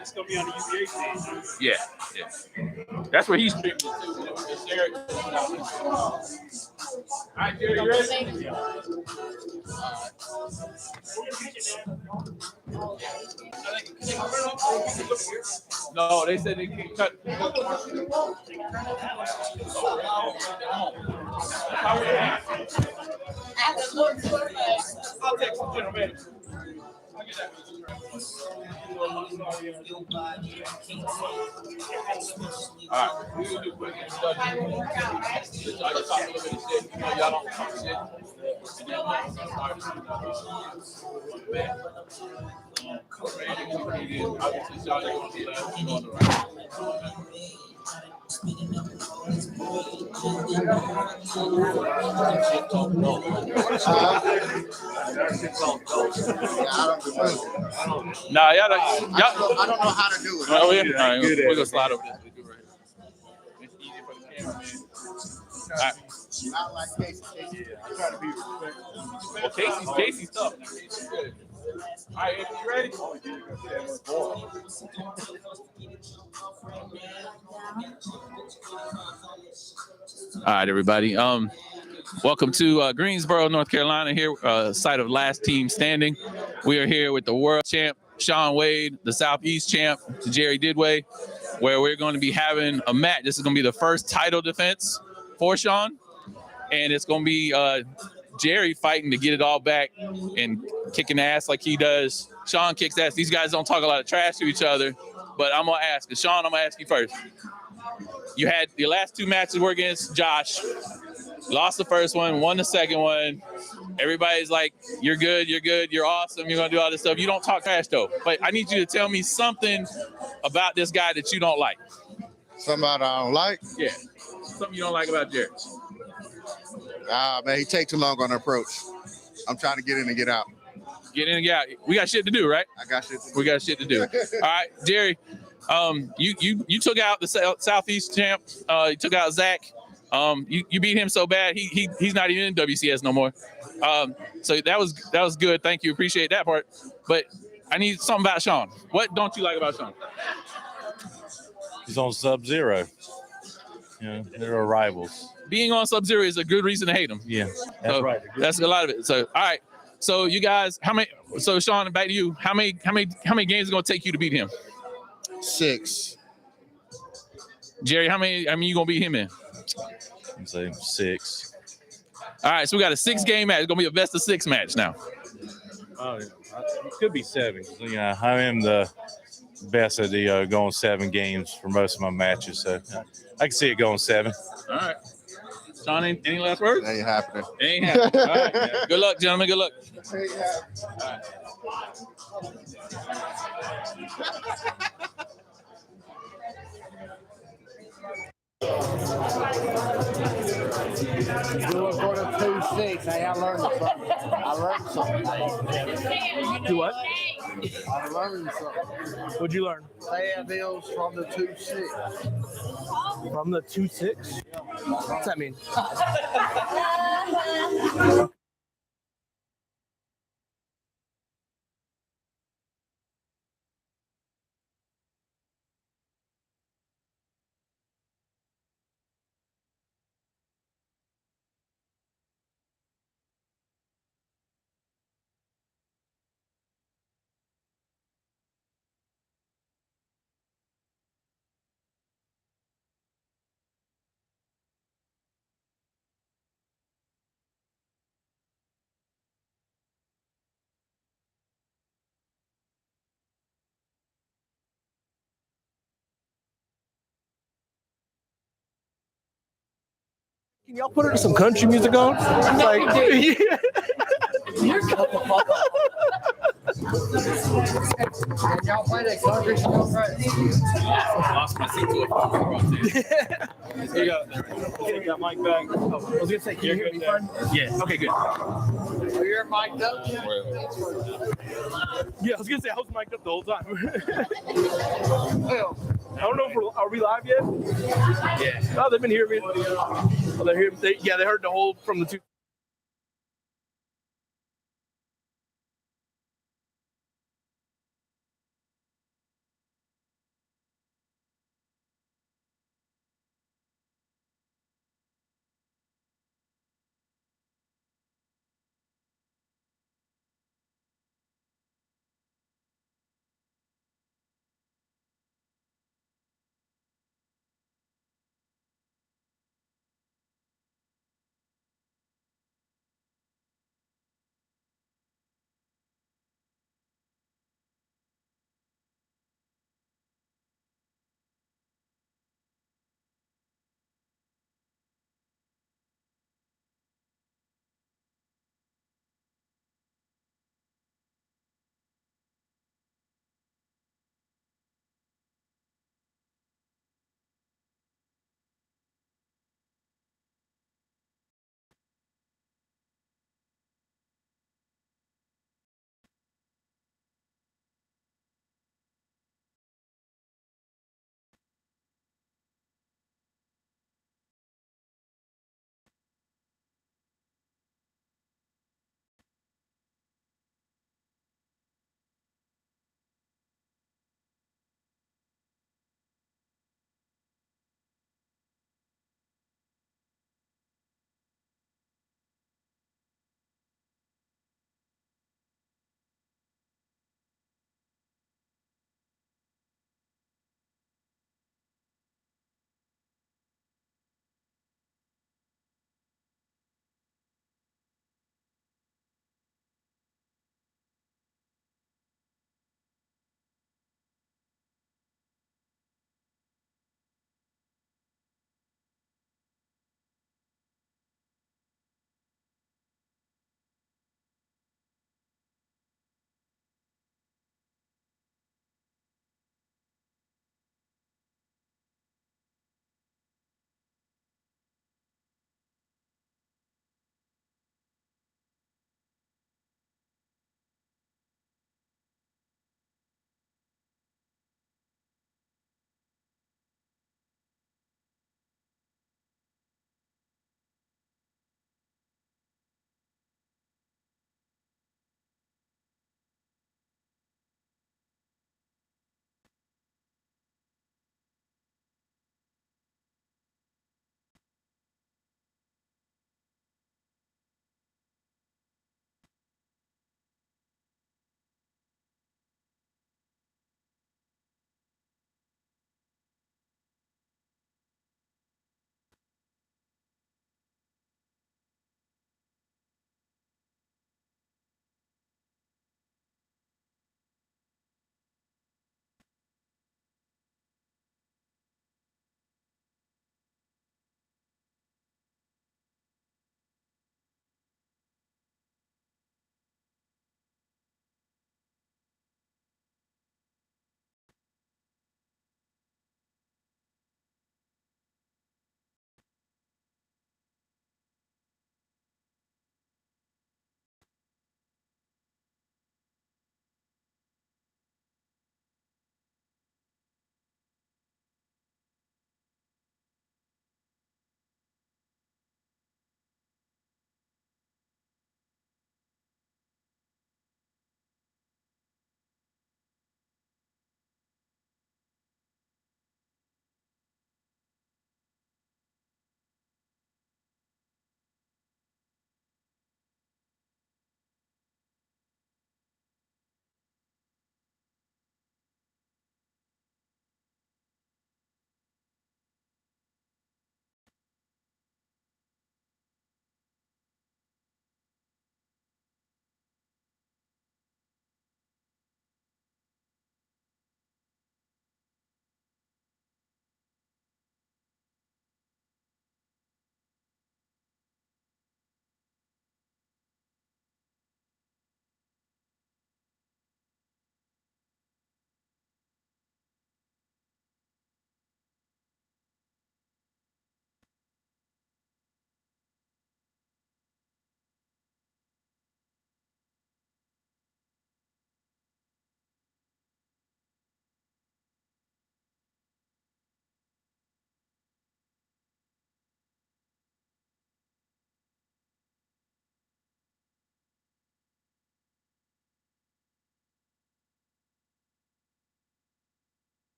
It's gonna be on the U.B.A. stage. Yeah. That's where he's streaming too. All right, Jerry, you ready? No, they said they can cut. I'll take some gentlemen. I'll get that. All right, we're gonna do a quick introduction. I just talk a little bit of shit. You know, y'all don't talk shit. And then we'll start obviously, Sean, you're on the left, you're on the right. Nah, y'all don't. I don't know how to do it. Oh, yeah. All right, we're gonna slide over this. We do right here. It's easy for the cameraman. All right. Not like Casey. Yeah, I try to be respectful. Well, Casey's tough. Casey's good. All right, you ready? All right, everybody. Welcome to Greensboro, North Carolina. Here, site of Last Team Standing. We are here with the world champ Shaun Wade, the Southeast champ Jerry Didway, where we're going to be having a match. This is going to be the first title defense for Shaun, and it's going to be Jerry fighting to get it all back and kicking ass like he does. Shaun kicks ass. These guys don't talk a lot of trash to each other, but I'm gonna ask. Shaun, I'm gonna ask you first. You had your last two matches were against Josh. Lost the first one, won the second one. Everybody's like, you're good, you're awesome, you're gonna do all this stuff. You don't talk trash though. But I need you to tell me something about this guy that you don't like. Something I don't like? Yeah. Something you don't like about Jerry. Man, he takes too long on the approach. I'm trying to get in and get out. Get in and get out. We got shit to do, right? I got shit to do. We got shit to do. All right, Jerry. You took out the Southeast champ. You took out Zach. You beat him so bad he's not even in WCS no more. So that was good. Thank you. Appreciate that part. But I need something about Shaun. What don't you like about Shaun? He's on Sub-Zero. You know, they're rivals. Being on Sub-Zero is a good reason to hate him. Yeah, that's right. That's a lot of it. So all right. So you guys, so Shaun, back to you. How many games is it gonna take you to beat him? 6. Jerry, how many you gonna beat him in? I'd say 6. All right, so we got a 6-game match. It's gonna be a best of 6 match now. Oh, it could be 7. You know, I am the best at the going 7 games for most of my matches, so I can see it going 7. All right. Shaun, any last words? Ain't happening. Ain't happening. All right. Yeah. Good luck, gentlemen. Good luck. All right. Doing for the 2-6. Hey, I learned something. Do what? I learned something. What'd you learn? Paying bills from the 2-6. From the 2-6? What's that mean? Can y'all put some country music on? Like, yeah. You're Can y'all play that country song right? Lost my seat to a phone. Here you go. Get that mic back. I was gonna say, can you hear me fine? Yeah. Okay, good. So you're mic'd up? Yeah, I was gonna say I was mic'd up the whole time. Well, I don't know if are we live yet? Yeah. Oh, they've been hearing me. Oh, they're here. They heard the whole from the 2.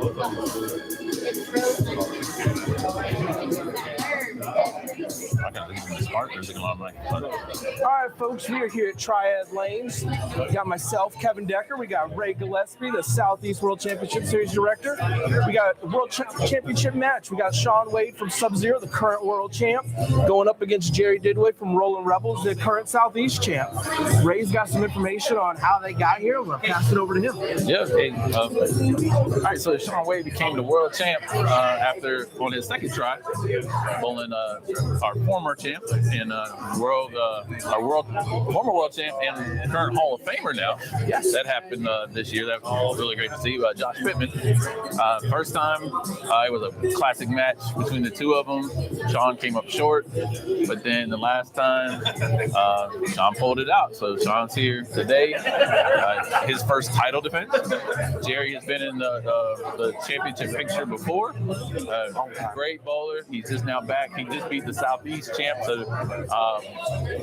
All right, folks, we are here at Triad Lanes. We got myself, Kevin Decker. We got Ray Gillespie, the Southeast World Championship Series Director. We got a World Championship match. We got Sean Wade from Sub-Zero, the current world champ, going up against Jerry Didway from Rolling Rebels, the current Southeast champ. Ray's got some information on how they got here. We're going to pass it over to him. Yeah. Hey, all right, so Sean Wade became the world champ after, on his second try, bowling our former champ and former world champ and current Hall of Famer now. Yes. That happened this year. That was really great to see. Josh Pittman. First time, it was a classic match between the two of them. Sean came up short, but then the last time, Sean pulled it out. So Sean's here today. His first title defense. Jerry has been in the championship picture before. Great bowler. He's just now back. He just beat the Southeast champ. So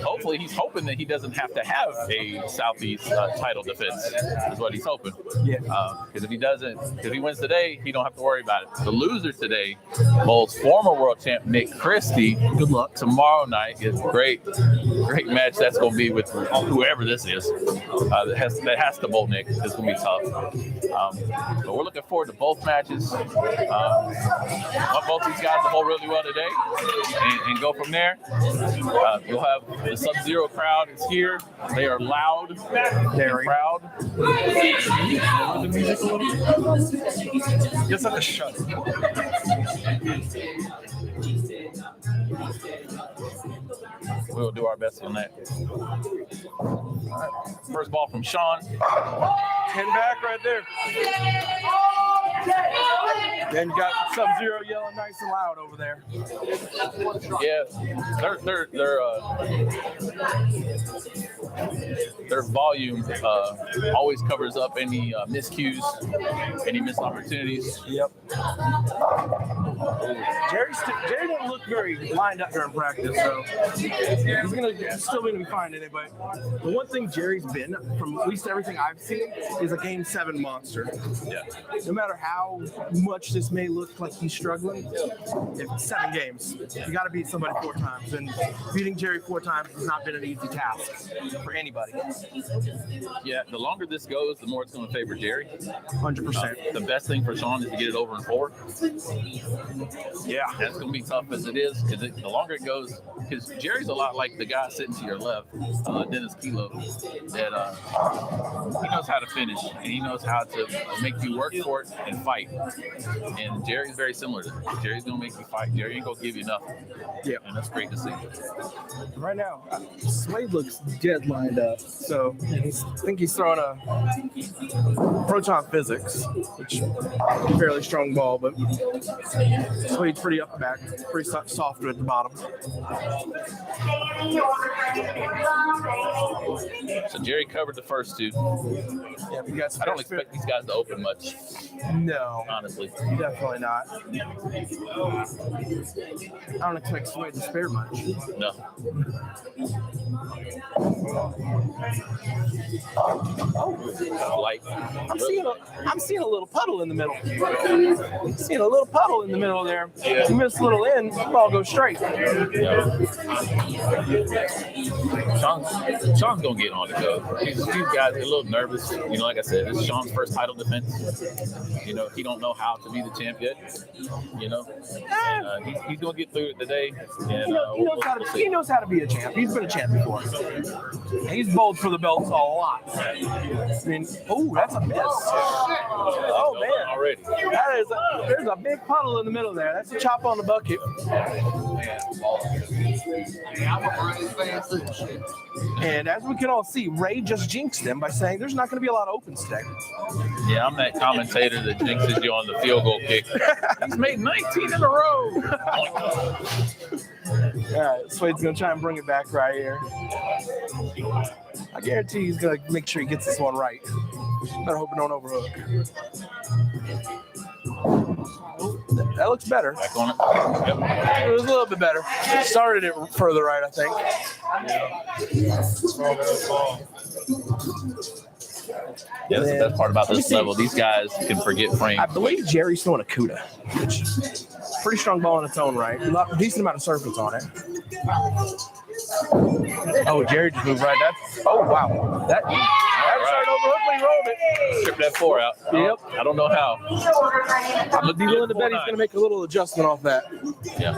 hopefully he's hoping that he doesn't have to have a Southeast title defense is what he's hoping. Yeah. Because if he wins today, he don't have to worry about it. The loser today bowls former world champ Nick Christie. Good luck. Tomorrow night is great great match that's going to be with whoever this is that has to bowl Nick. It's going to be tough. But we're looking forward to both matches. Want both these guys to bowl really well today and go from there. You'll have the Sub-Zero crowd is here. They are loud, very proud. Just like a shut. We'll do our best on that. Right. First ball from Sean. 10 back right there. Then you got Sub-Zero yelling nice and loud over there. Yeah, their volume always covers up any miscues, any missed opportunities. Yep. Jerry didn't look very lined up during practice, so he's still gonna be fine today. But the one thing Jerry's been, from at least everything I've seen, is a Game 7 monster. Yeah. No matter how much this may look like he's struggling, if it's 7 games, you got to beat somebody 4 times, and beating Jerry 4 times has not been an easy task for anybody. Yeah, the longer this goes, the more it's going to favor Jerry. 100%. The best thing for Sean is to get it over in 4. Yeah. That's going to be tough as it is, because the longer it goes, because Jerry's a lot like the guy sitting to your left, Dennis Kilo, that he knows how to finish, and he knows how to make you work for it and fight. And Jerry's very similar to that. Jerry's going to make you fight. Jerry ain't going to give you nothing. Yeah. And that's great to see. Right now, Slade looks dead lined up. So I think he's throwing a proton physics, which is a fairly strong ball, but Slade's pretty up the back, pretty soft at the bottom. So Jerry covered the first 2. Yeah, we got I don't expect these guys to open much. No. Honestly. Definitely not. I don't expect Slade to spare much. No. Light. I'm seeing a little puddle in the middle. Seeing a little puddle in the middle there. Yeah. You miss a little in, the ball goes straight. Yeah. Sean's gonna get on the go. These guys are a little nervous. You know, like I said, this is Sean's first title defense. You know, he don't know how to be the champ yet. You know, and, he's gonna get through it today. And he knows how to be a champ. He's been a champ before. He's bowled for the belts a lot. I mean, that's a miss. Oh man, already. There's a big puddle in the middle there. That's a chop on the bucket. And as we can all see, Ray just jinxed him by saying there's not going to be a lot of opens today. Yeah, I'm that commentator that jinxes you on the field goal kick. He's made 19 in a row. All right, Swade's going to try and bring it back right here. I guarantee he's going to make sure he gets this one right. Better hope it don't overhook. That looks better. Back on it. Yep. It was a little bit better. Started it further right, I think. Yeah, that's the best part about this level. These guys can forget frames. I believe Jerry's throwing a CUDA, which is a pretty strong ball in its own right. A decent amount of surface on it. Oh, Jerry just moved right. Oh, wow. That started overhook, but he rolled it. Strip that 4 out. Yep. I don't know how. I'd be willing to bet he's going to make a little adjustment off that. Yeah.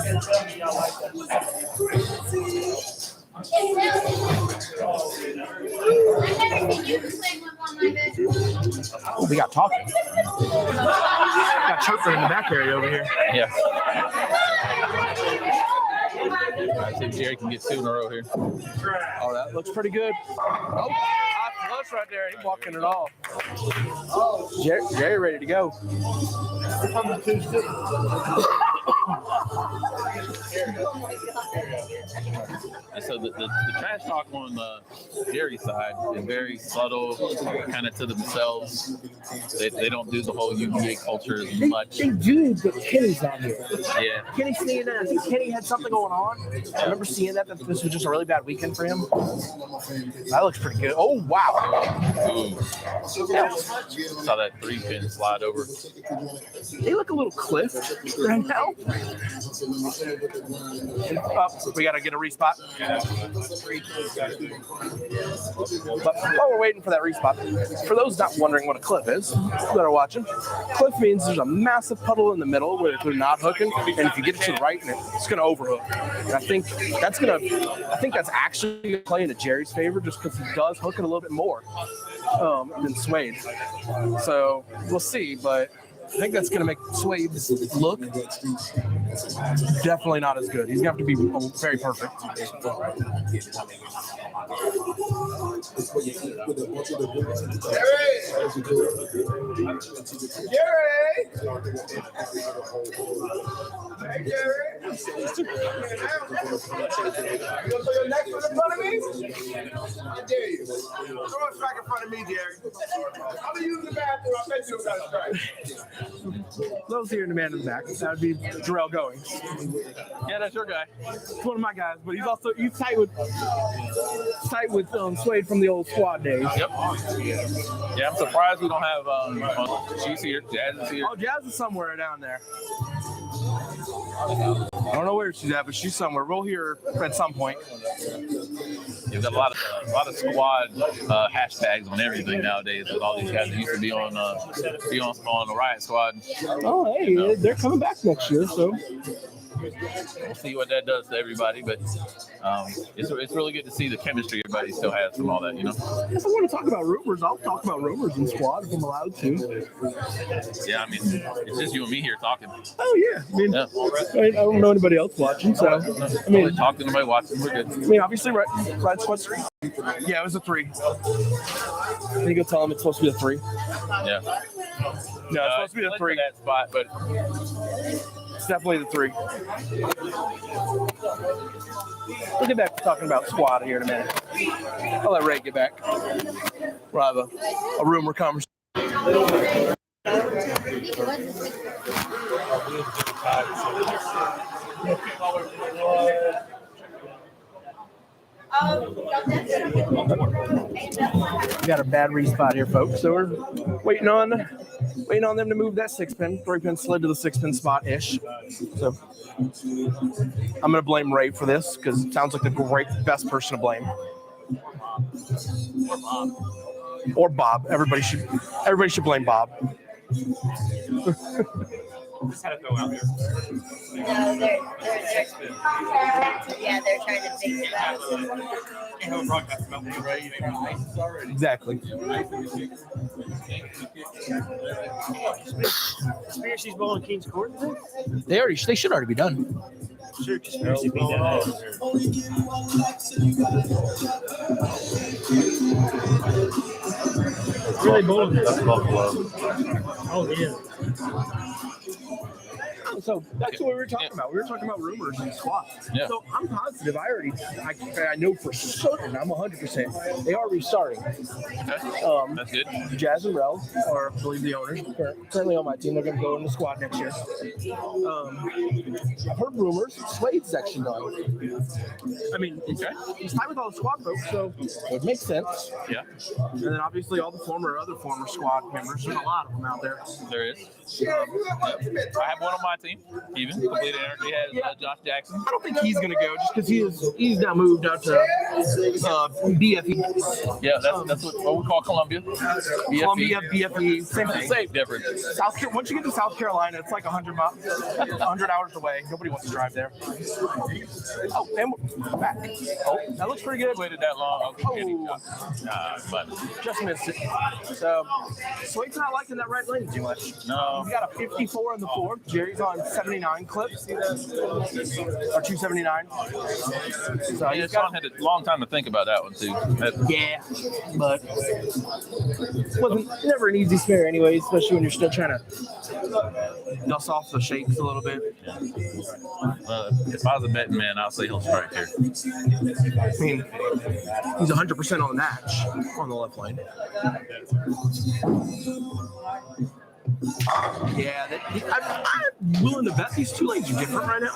Oh, we got talking. Got chirping in the back area over here. Yeah. I think Jerry can get 2 in a row here. Oh, that looks pretty good. Oh, hot flush right there. He's walking it off. Jerry ready to go. And so the trash talk on Jerry's side is very subtle, kind of to themselves. They don't do the whole U.B.A. culture as much. They do, but Kenny's not here. Yeah. Kenny's seeing that. I think Kenny had something going on. I remember seeing that this was just a really bad weekend for him. That looks pretty good. Oh, wow. Ooh. Saw that 3-pin slide over. They look a little cliff right now. We got to get a respot. But while we're waiting for that respot, for those not wondering what a cliff is that are watching, cliff means there's a massive puddle in the middle where they're not hooking, and if you get it to the right, it's going to overhook. And I think that's actually going to play into Jerry's favor just because he does hook it a little bit more than Suede. So we'll see, but I think that's going to make Suede's look definitely not as good. He's going to have to be very perfect. Hey, Jerry. You gonna throw your next one in front of me? I dare you. Throw a strike in front of me, Jerry. I'm gonna use the bathroom. I bet you don't got a strike. Those here in the man in the back. That would be Jarrell Goings. Yeah, that's your guy. He's one of my guys, but he's tight with Suede from the old squad days. Yep. Yeah, I'm surprised we don't have she's here. Jazz is here. Oh, Jazz is somewhere down there. I don't know where she's at, but she's somewhere. We'll hear her at some point. You've got a lot of squad hashtags on everything nowadays with all these guys that used to be on the Riot Squad. Oh, hey, they're coming back next year, so we'll see what that does to everybody. But it's really good to see the chemistry everybody still has from all that, you know. If I want to talk about rumors, I'll talk about rumors in squad if I'm allowed to. Yeah, I mean, it's just you and me here talking. Oh yeah, I don't know anybody else watching, so I mean, talk to nobody watching. We're good. I mean, obviously, Riot Squad 3. Yeah, it was a 3. Can you go tell them it's supposed to be a 3? Yeah. No, it's supposed to be a 3. That spot, but it's definitely the 3. We'll get back to talking about squad here in a minute. I'll let Ray get back. We'll have a rumor conversation. We got a bad respot here, folks. So we're waiting on them to move that 6-pin. 3-pin slid to the 6-pin spot-ish. So I'm gonna blame Ray for this because it sounds like the best person to blame. Or Bob. Everybody should blame Bob. Just had to throw out there. No, they're trying to fix it out. Exactly. Conspiracy's bowling King's Court today? They should already be done. Sure, conspiracy being done. Where are they bowling? That's Buffalo. Oh, yeah. So that's what we were talking about. We were talking about rumors and squats. Yeah. So I'm positive. I know for certain. I'm 100%. They are restarting. Okay. That's good. Jazz and Rel are, I believe, the owners. Currently on my team. They're going to go in the squad next year. I've heard rumors. Slade's section done. I mean, he's tied with all the squad folks, so it makes sense. Yeah. And then obviously all the other former squad members. There's a lot of them out there. There is. I have one on my team. Even Complete Energy has Josh Jackson. I don't think he's going to go just because he's now moved out to BFE. Yeah, that's what we call Columbia. BFE. Columbia, BFE, same thing. Same difference. Once you get to South Carolina, it's like 100 hours away. Nobody wants to drive there. Oh, and we're back. Oh, that looks pretty good. Waited that long. But Just missed it. So, Swade's not liking that right lane too much. no. He's got a 54 in the fourth. Jerry's on 79 clips. Or 279. So Yeah, Sean had a long time to think about that one too. yeah, but wasn't never an easy spare anyway, especially when you're still trying to dust off the shakes a little bit. If I was a betting man, I'll say he'll strike here. I mean, he's 100% on the match on the left lane. Yeah, I'm willing to bet these two lanes are different right now.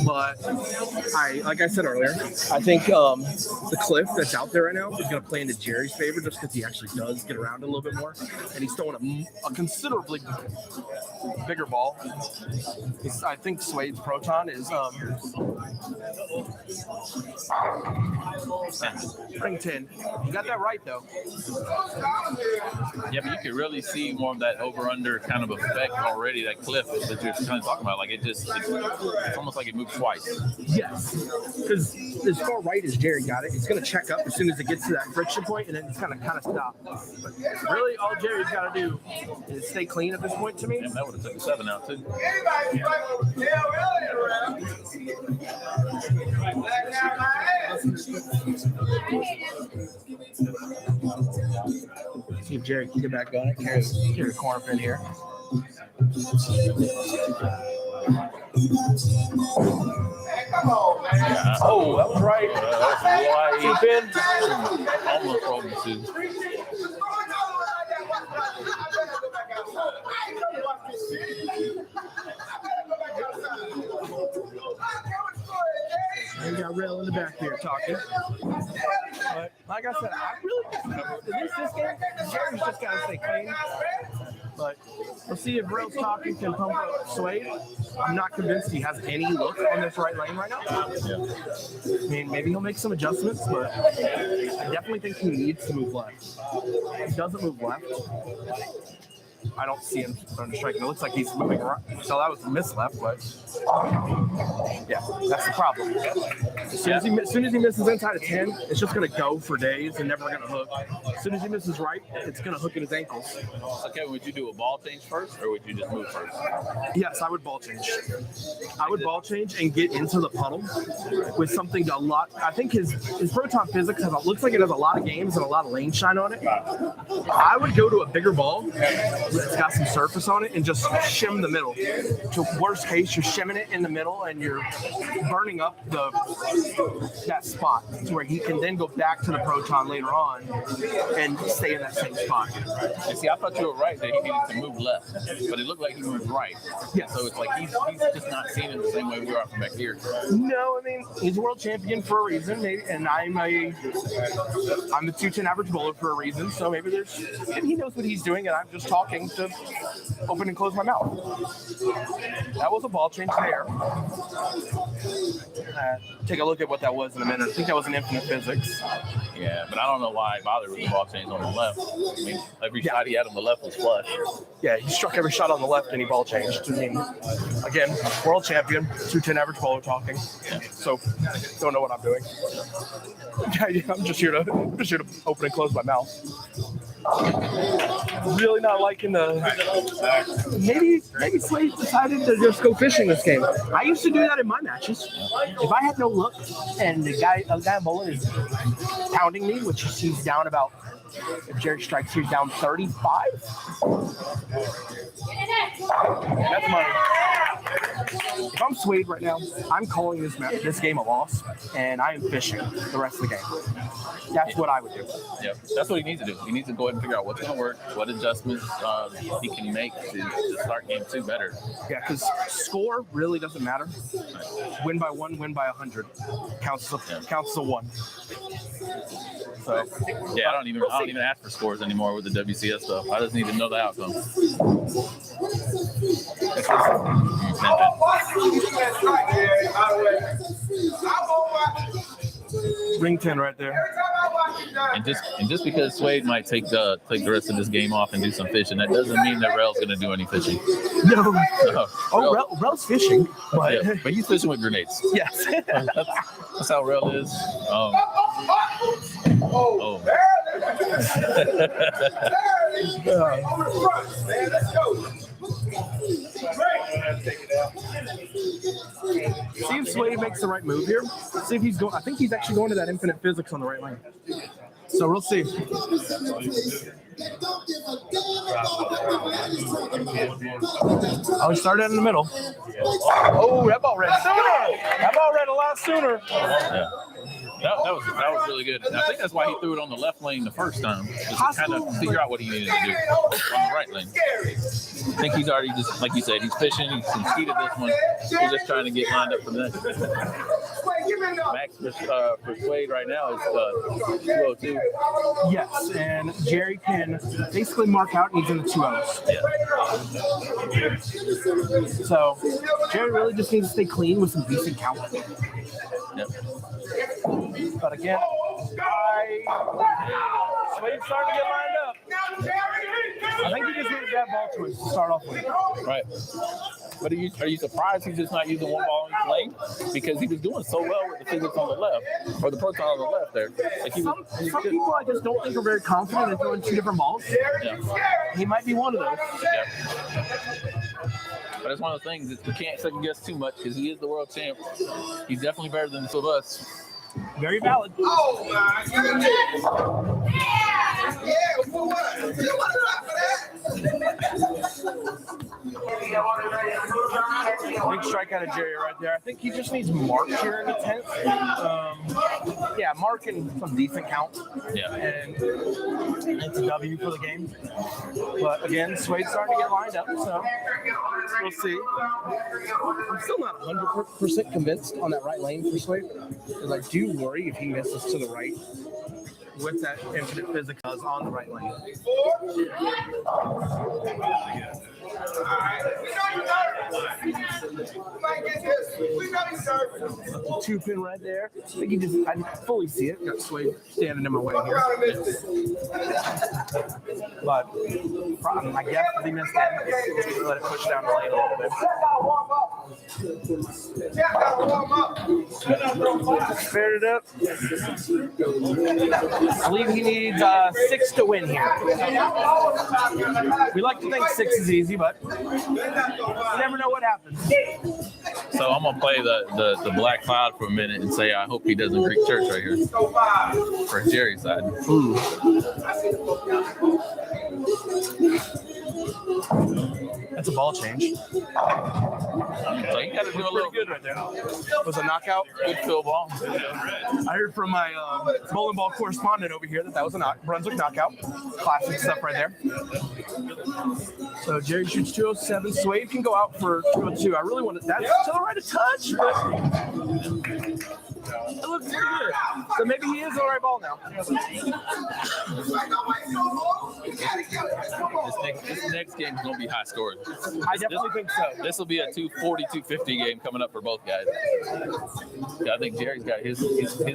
But like I said earlier, I think the cliff that's out there right now is going to play into Jerry's favor just because he actually does get around a little bit more, and he's throwing a considerably bigger ball. I think Swade's Proton is ring 10. You got that right though. Yeah, but you could really see more of that over-under kind of effect already, that cliff that you're kind of talking about. Like it's almost like it moved twice. Yes, because as far right as Jerry got it, it's going to check up as soon as it gets to that friction point, and then it's going to kind of stop. But really, all Jerry's got to do is stay clean at this point to me. Damn, that would have took a 7 out too. See if Jerry can get back on it. Carry the corner pin here. Oh, that was right. Almost rolled the two. We got Rail in the back here talking. But like I said, I really, at least this game, Jerry's just got to stay clean. But we'll see if Rail's talking can pump up Swade. I'm not convinced he has any look on this right lane right now. I mean, maybe he'll make some adjustments, but I definitely think he needs to move left. He doesn't move left. I don't see him starting to strike. It looks like he's moving right. So that was a miss left, but yeah, that's the problem. As soon as he misses inside of 10, it's just going to go for days and never going to hook. As soon as he misses right, it's going to hook in his ankles. Okay, would you do a ball change first, or would you just move first? Yes, I would ball change. I would ball change and get into the puddle with something a lot. I think his Proton physics looks like it has a lot of games and a lot of lane shine on it. I would go to a bigger ball that's got some surface on it and just shim the middle. To worst case, you're shimming it in the middle and you're burning up that spot to where he can then go back to the Proton later on and stay in that same spot. And see, I thought you were right that he needed to move left, but it looked like he moved right. Yeah. So it's like he's just not seeing it the same way we are from back here. No, I mean, he's a world champion for a reason, maybe, and I'm a 210 average bowler for a reason, so maybe he knows what he's doing, and I'm just talking to open and close my mouth. That was a ball change there. Take a look at what that was in a minute. I think that was an infinite physics. Yeah, but I don't know why I bothered with the ball change on the left. I mean, every shot he had on the left was flush. Yeah, he struck every shot on the left and he ball changed. I mean, again, world champion, 210 average bowler talking. So don't know what I'm doing. I'm just here to open and close my mouth. Really not liking maybe Slade decided to just go fishing this game. I used to do that in my matches. If I had no look and a guy bowling is pounding me, which he's down about, if Jerry strikes, he's down 35. That's money. If I'm Swade right now, I'm calling this game a loss, and I am fishing the rest of the game. That's what I would do. Yeah, that's what he needs to do. He needs to go ahead and figure out what's going to work, what adjustments he can make to start game 2 better. Yeah, because score really doesn't matter. Win by 1, win by 100 counts as a 1. So yeah, I don't even ask for scores anymore with the WCS stuff. I just need to know the outcome. Ring 10 right there. And just because Swade might take the rest of this game off and do some fishing, that doesn't mean that Rel's going to do any fishing. No. Rel's fishing, but yeah, but he's fishing with grenades. Yes. That's how Rel is. See if Swade makes the right move here. See if he's going. I think he's actually going to that infinite physics on the right lane. So we'll see. Oh, he started in the middle. Oh, that ball read sooner. That ball read a lot sooner. Yeah. That was really good. And I think that's why he threw it on the left lane the first time, just to kind of figure out what he needed to do on the right lane. I think he's already just, like you said, he's fishing. He's conceded this one. He's just trying to get lined up for the next. Max for Swade right now is 202. Yes, and Jerry can basically mark out and he's in the 2-0s. Yeah. So Jerry really just needs to stay clean with some decent count. Yep. But again, Swade's starting to get lined up. I think he just needed that ball twist to start off with. Right. But are you surprised he's just not using one ball in each lane? Because he was doing so well with the physics on the left, or the proton on the left there. Like some people I just don't think are very confident in throwing 2 different balls. Yeah. He might be one of those. Yeah. But it's one of the things that you can't second guess too much because he is the world champ. He's definitely better than some of us. Very valid. Oh my goodness. Yeah, for what? You want to talk for that? Big strike out of Jerry right there. I think he just needs Mark here in the 10th. Yeah, Mark and some decent count. Yeah. And it's a W for the game. But again, Swade's starting to get lined up, so we'll see. I'm still not 100% convinced on that right lane for Swade, because I do worry if he misses to the right with that infinite physics on the right lane. The 2-pin right there. I think I can fully see it. Got Swade standing in my way here. But I guess if he missed it, let it push down the lane a little bit. Fared it up. I believe he needs 6 to win here. We like to think 6 is easy, but you never know what happens. So I'm gonna play the Black Cloud for a minute and say I hope he doesn't Greek church right here for Jerry's side. That's a ball change. So you got to do a little good right there. Was a knockout. Good fill ball. I heard from my bowling ball correspondent over here that was a Brunswick knockout. Classic stuff right there. So Jerry shoots 207. Swade can go out for 202. I really want to. That's to the right of touch, but it looks pretty good. So maybe he is the right ball now. This next game is going to be high scoring. I definitely think so. This will be a 240-250 game coming up for both guys. I think Jerry's got his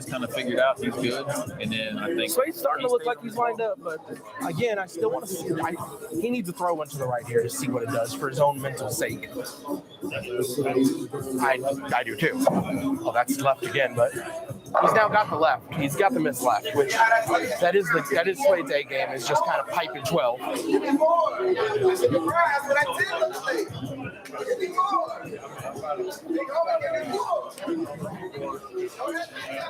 kind of figured out. He's good. And then I think Swade's starting to look like he's lined up, but again, I still want to see. He needs to throw one to the right here to see what it does for his own mental sake. I do too. Well, that's left again, but he's now got the left. He's got the miss left, which that is Swade's A game, is just kind of piping 12. One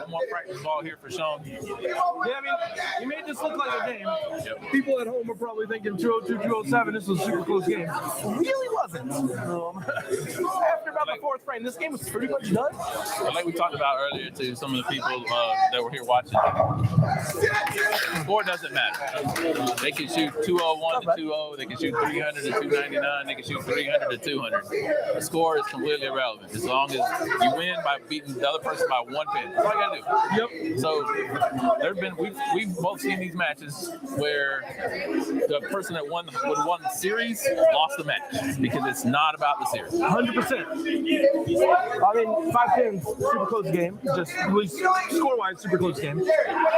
more practice ball here for Sean. Yeah, I mean, you made this look like a game. Yep. People at home are probably thinking 202, 207. This was a super close game. It really wasn't. After about the fourth frame, this game was pretty much done. But like we talked about earlier to some of the people that were here watching, the score doesn't matter. They can shoot 201 to 20. They can shoot 300 to 299. They can shoot 300 to 200. The score is completely irrelevant as long as you win by beating the other person by 1 pin. That's all you gotta do. Yep. So there've been we've both seen these matches where the person that won the series lost the match because it's not about the series. 100%. I mean, 5 pins, super close game. Just at least score-wise, super close game.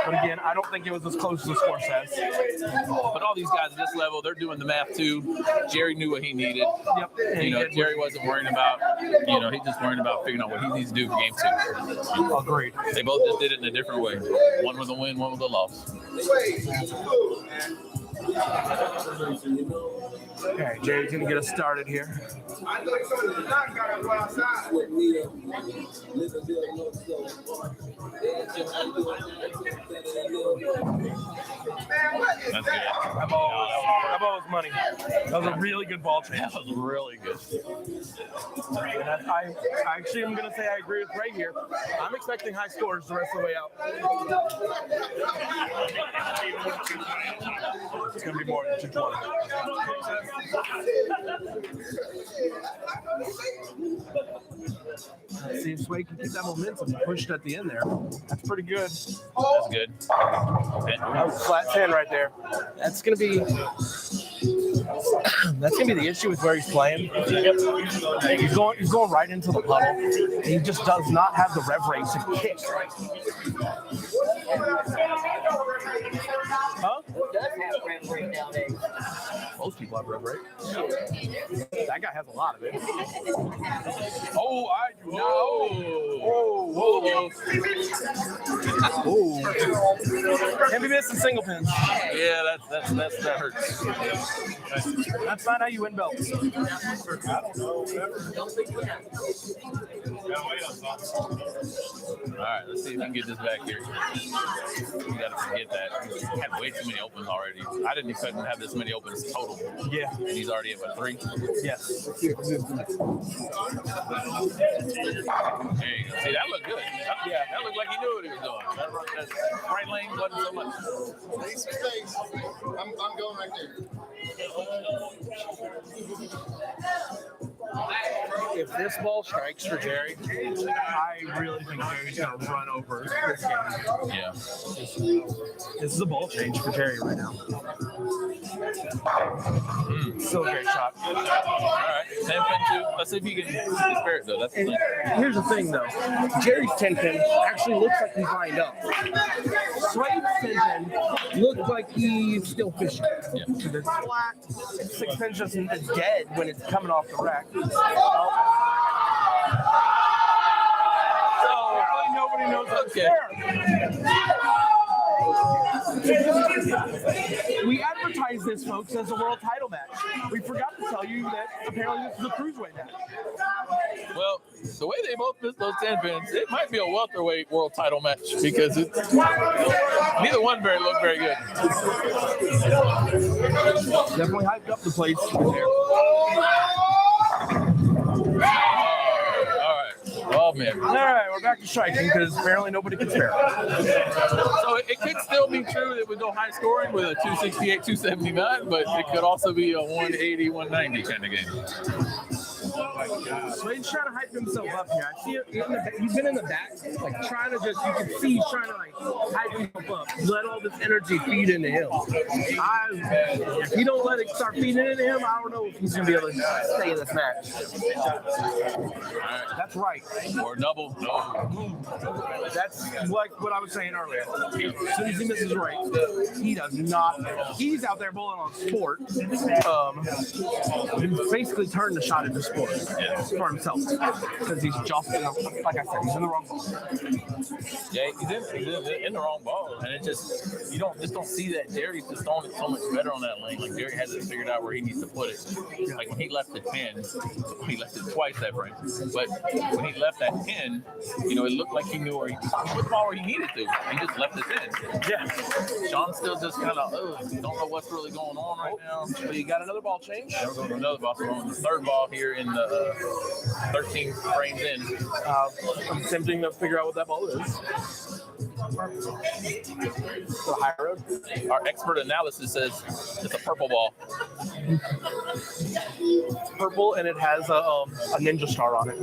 But again, I don't think it was as close as the score says. But all these guys at this level, they're doing the math too. Jerry knew what he needed. Yep. You know, Jerry wasn't worrying about, he's just worrying about figuring out what he needs to do for game 2. Agreed. They both just did it in a different way. One was a win, one was a loss. Okay, Jerry's gonna get us started here. I know somebody's not gotta go outside. That's good. That ball was money. That was a really good ball change. That was really good. And I actually am going to say I agree with Ray here. I'm expecting high scores the rest of the way out. It's going to be more than 220. Let's see if Sway can keep that momentum pushed at the end there. That's pretty good. That's good. That was a flat 10 right there. That's going to be the issue with where he's playing. He's going right into the puddle. He just does not have the rev rate to kick. Huh? Most people have rev rate. That guy has a lot of it. Oh, I do not. Oh. Can't be missing single pins. Yeah, that hurts. That's not how you win belts. All right, let's see if we can get this back here. We got to forget that. We had way too many opens already. I didn't expect him to have this many opens total. Yeah. And he's already at 3. Yes. There you go. See, that looked good. That looked like he knew what he was doing. That right lane wasn't so much. Leave some space. I'm going right there. If this ball strikes for Jerry, I really think Jerry's going to run over this game. Yeah. This is a ball change for Jerry right now. Still a great shot. All right. 10 pin 2. Let's see if he can spare it, though. That's the thing. Here's the thing, though. Jerry's 10 pin actually looks like he's lined up. Sway's 10 pin looks like he's still fishing. Yeah. So it's flat. 6 pin's just dead when it's coming off the rack. So really nobody knows what's there. We advertise this, folks, as a world title match. We forgot to tell you that apparently this is a cruiserweight match. Well, the way they both missed those 10 pins, it might be a welterweight world title match because it's neither one looked very good. Definitely hyped up the place there. Oh, man. All right, we're back to striking because apparently nobody can spare. So it could still be true that we go high scoring with a 268, 279, but it could also be a 180, 190 kind of game. So he's trying to hype himself up here. I see it he's been in the back, like trying to just, you can see he's trying to like hype himself up. Let all this energy feed into him. If he don't let it start feeding into him, I don't know if he's gonna be able to stay in this match. Right. That's right. Or double. No. That's like what I was saying earlier. As soon as he misses right, he does not. He's out there bowling on sport. Basically turned the shot into sport. for himself because he's just like I said, he's in the wrong ball. Yeah, he's in the wrong ball, and it just you don't see that. Jerry's just throwing it so much better on that lane. Like Jerry has it figured out where he needs to put it. Like when he left the 10, he left it twice that frame. But when he left that 10, it looked like he knew where he put the ball where he needed to. He just left it in. Yeah. Sean's still just kind of don't know what's really going on right now. But you got another ball change. Now we're going to another ball. So we're on the third ball here in the 13 frames in. I'm attempting to figure out what that ball is. The high road. Our expert analysis says it's a purple ball. It's purple and it has a ninja star on it.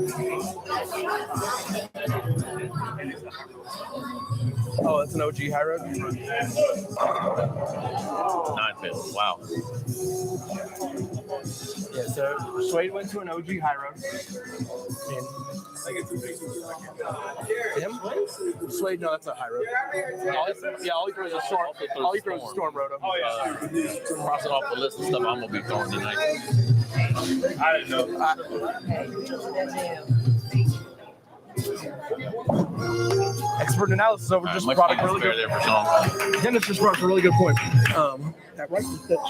Oh, it's an OG high road. 9-pin. Wow. Yeah, so Suede went to an OG high road. And him? Suede, no, that's a high road. All he throws is a storm. All he throws is storm roto. Crossing off the list of stuff I'm gonna be throwing tonight. I didn't know. Expert analysis over just Much brought up a needed really spare good. there for Sean. Dennis just brought up a really good point. That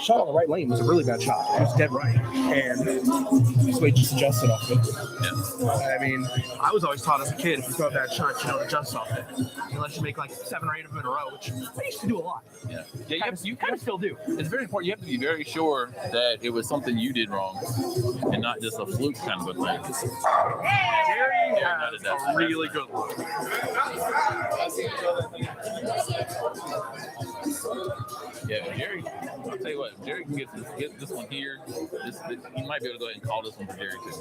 shot on the right lane was a really bad shot. It was dead right, and Suede just adjusted off it. Yeah. I mean, I was always taught as a kid, if you throw a bad shot, you don't adjust off it, unless you make like 7 or 8 of them in a row, which I used to do a lot. Yeah. You kind of still do. It's very important. You have to be very sure that it was something you did wrong, and not just a fluke kind of a thing. Jerry has a really good one. Yeah, Jerry. I'll tell you what, Jerry can get this one here. He might be able to go ahead and call this one for Jerry too.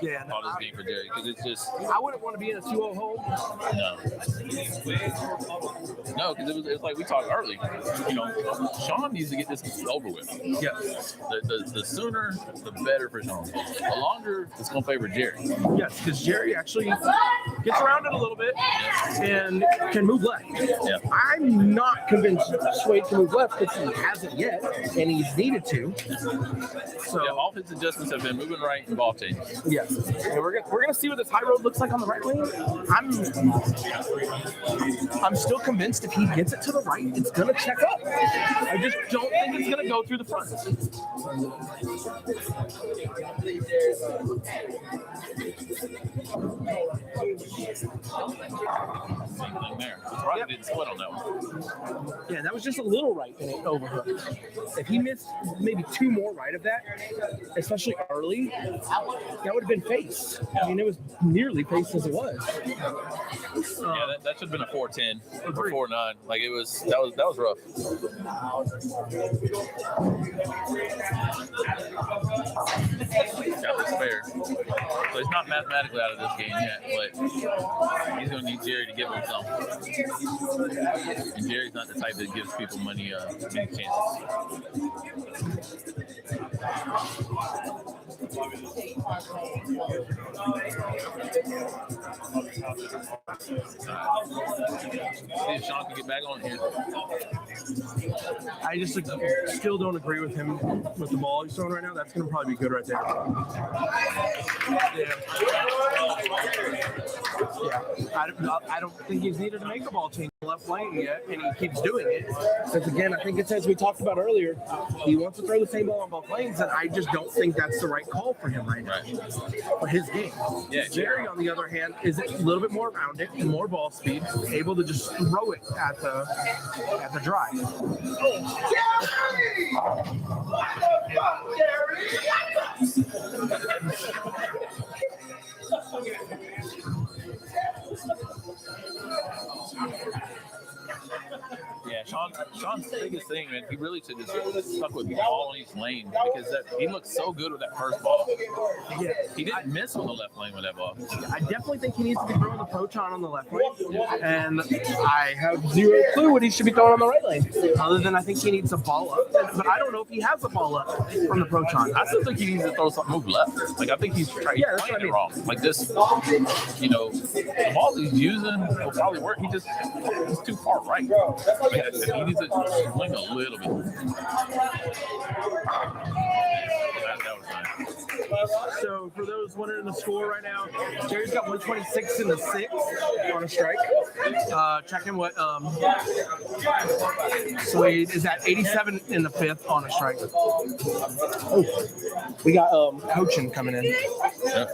Yeah, Call this game for Jerry because it's just I wouldn't want to be in a 2-0 hole. no, because it was like we talked early. Sean needs to get this over with. Yeah. The sooner, the better for Sean. The longer, it's going to favor Jerry. Yes, because Jerry actually gets around it a little bit and can move left. Yeah. I'm not convinced Suede can move left because he hasn't yet, and he's needed to. So Yeah, all his adjustments have been moving right and ball change. yes, and we're gonna see what this high road looks like on the right lane. I'm still convinced if he gets it to the right, it's gonna check up. I just don't think it's gonna go through the front. Same thing there. Probably didn't split on that one. Yeah, that was just a little right and it overhooked. If he missed maybe 2 more right of that, especially early, that would have been face. I mean, it was nearly face as it was. Yeah, that should have been a 410 or 4.9. Like that was rough. Got the spare. So he's not mathematically out of this game yet, but he's going to need Jerry to give him some. And Jerry's not the type that gives people many chances. See if Sean can get back on here. I just still don't agree with him with the ball he's throwing right now. That's going to probably be good right there. Yeah. I don't think he's needed to make a ball change left lane yet, and he keeps doing it. Because again, I think it's as we talked about earlier, he wants to throw the same ball on both lanes, and I just don't think that's the right call for him right now. For his game. Yeah, Jerry, on the other hand, is a little bit more rounded and more ball speed, able to just throw it at the drive. Yeah, Sean's biggest thing, man, he really should just stuck with ball on each lane because he looked so good with that first ball. Yeah. He didn't miss on the left lane with that ball. I definitely think he needs to be throwing the proton on the left lane, and I have zero clue what he should be throwing on the right lane, other than I think he needs a ball up, but I don't know if he has a ball up from the proton. I still think he needs to throw something, move left. Like, I think he's playing it wrong. Like this, the ball he's using will probably work. He's too far right. He needs to swing a little bit. That was nice. So for those wondering the score right now, Jerry's got 126 in the sixth on a strike. Checking what Slade is at 87 in the fifth on a strike. Oh, we got coaching coming in. Yeah.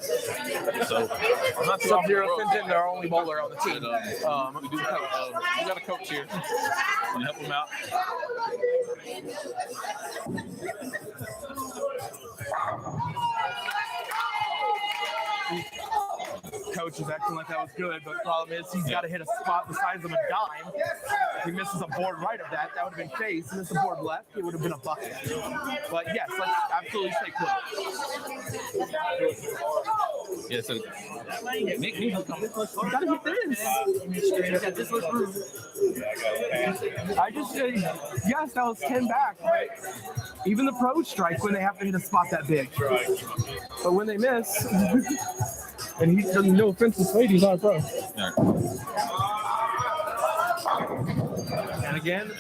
So not too Sub-Zero off the road. Fenton, our only bowler on the team. We got a coach here. Can you help him out? Coach is acting like that was good, but the problem is he's got to hit a spot the size of a dime. If he misses a board right of that, that would have been face. Missed a board left, it would have been a bucket. But yes, let's absolutely stay close. Yeah, so Nick needs to come. You gotta hit this. I just say, yes, that was 10 back. Right? Even the pros strike when they have to hit a spot that big. But when they miss, and he doesn't, no offense to Slade, he's not a pro. And again,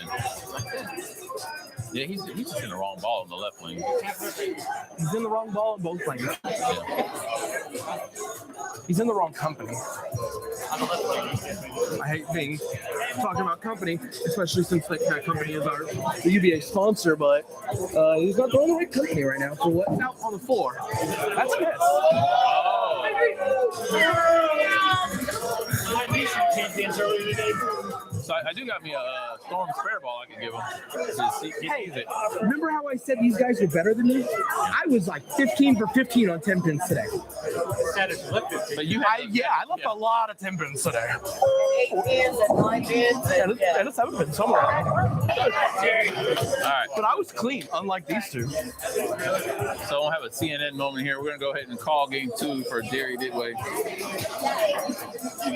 yeah, he's just in the wrong ball in the left lane. he's in the wrong ball in both lanes. He's in the wrong company. I hate talking about company, especially since that company is the U.B.A. sponsor, but he's not throwing the right company right now. So what's out on the floor? That's it. So I do got me a Storm spare ball I can give him. Hey, remember how I said these guys were better than me? I was like 15 for 15 on 10 pins today. But I left a lot of 10 pins today. 8 pins and 9 pins. And a 7 pin somewhere. All right. But I was clean, unlike these two. So we'll have a CNN moment here. We're going to go ahead and call game 2 for Jerry Didway.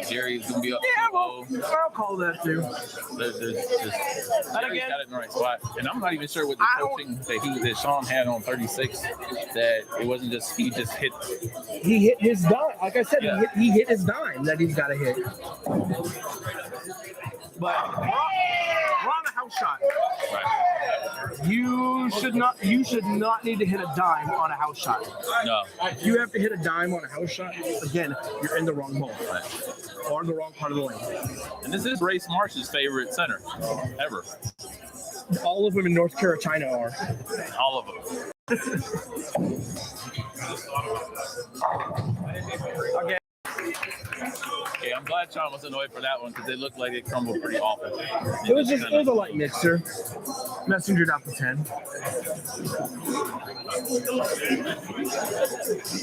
Jerry's going to be up. Yeah, well, I'll call that too. Jerry's got it in the right spot. And I'm not even sure what the coaching that Sean had on 36, that it wasn't just, he just hit. He hit his dime. Like I said, he hit his dime that he's got to hit. But we're on a house shot. Right. You should not need to hit a dime on a house shot. No. If you have to hit a dime on a house shot, again, you're in the wrong ball. Right. Or in the wrong part of the lane. And this is Race Marsh's favorite center ever. All of them in North Carolina are. All of them. Okay. Okay, I'm glad Sean was annoyed for that one because it looked like it crumbled pretty often. It was a light mixer. Messengered out the 10.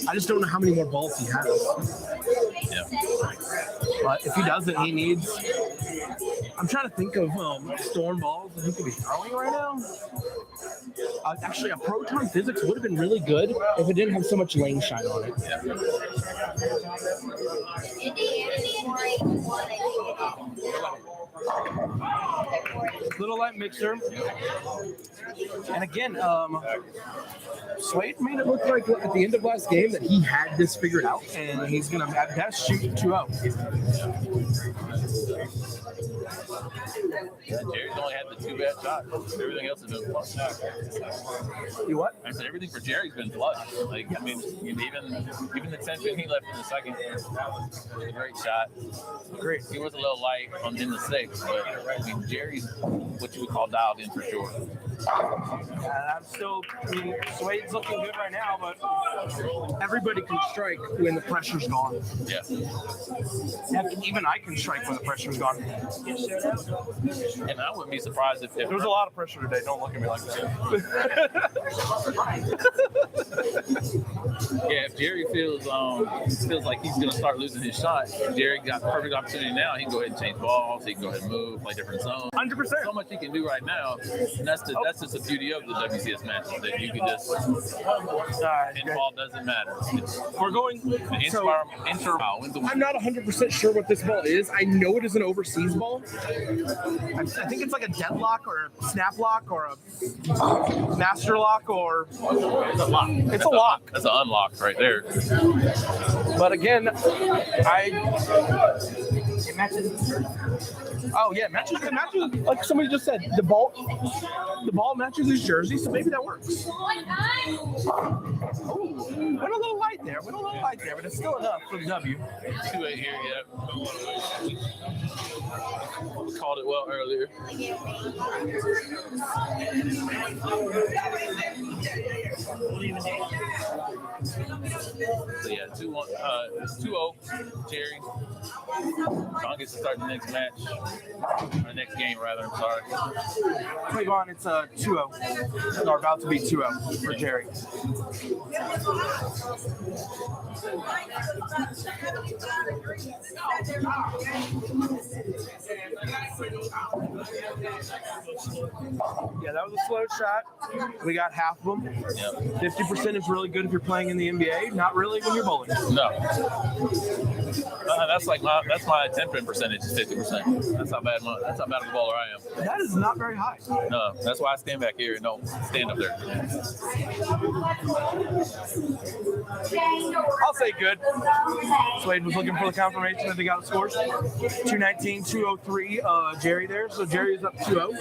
I just don't know how many more balls he has. Yeah. But if he doesn't, he needs. I'm trying to think of storm balls that he could be throwing right now. Actually, a proton physics would have been really good if it didn't have so much lane shine on it. Yeah. Little light mixer. And again, Slade made it look like at the end of last game that he had this figured out, and he's going to at best shoot 2-0. Yeah, Jerry's only had the 2 bad shots. Everything else has been flush. You what? I said everything for Jerry's been flush. Like, I mean, even the 10 pin he left in the second was a great shot. Great. He was a little light in the 6th, but I mean, Jerry's what you would call dialed in for sure. I'm still, Slade's looking good right now, but everybody can strike when the pressure's gone. Yeah. Heck, even I can strike when the pressure's gone. And I wouldn't be surprised if there was a lot of pressure today. Don't look at me like that. Yeah, if Jerry feels like he's gonna start losing his shot, Jerry got perfect opportunity now. He can go ahead and change balls. He can go ahead and move, play different zones. 100%. So much he can do right now, and that's just the beauty of the WCS match, that you can just pinball doesn't matter. We're going. I'm not 100% sure what this ball is. I know it is an overseas ball. I think it's like a deadlock or a snap lock or a master lock or it's a lock. It's a lock. That's an unlock right there. But again, It matches. Oh yeah, matches. It matches. Like somebody just said, the ball matches his jersey, so maybe that works. Oh, went a little light there. But it's still enough for the W. 2-8 here, yeah. Called it well earlier. So yeah, 2-1. It's 2-0. Jerry. Sean gets to start the next match. Or next game, rather. I'm sorry. Cleavon, it's 2-0. Or about to be 2-0 for Jerry. Yeah, that was a slow shot. We got half of them. Yep. 50% is really good if you're playing in the NBA. Not really when you're bowling. No. That's my 10-pin percentage is 50%. That's how bad of a bowler I am. That is not very high. No, that's why I stand back here and don't stand up there. I'll say good. Slade was looking for the confirmation that they got the scores. 219, 203, Jerry there. So Jerry is up 2-0.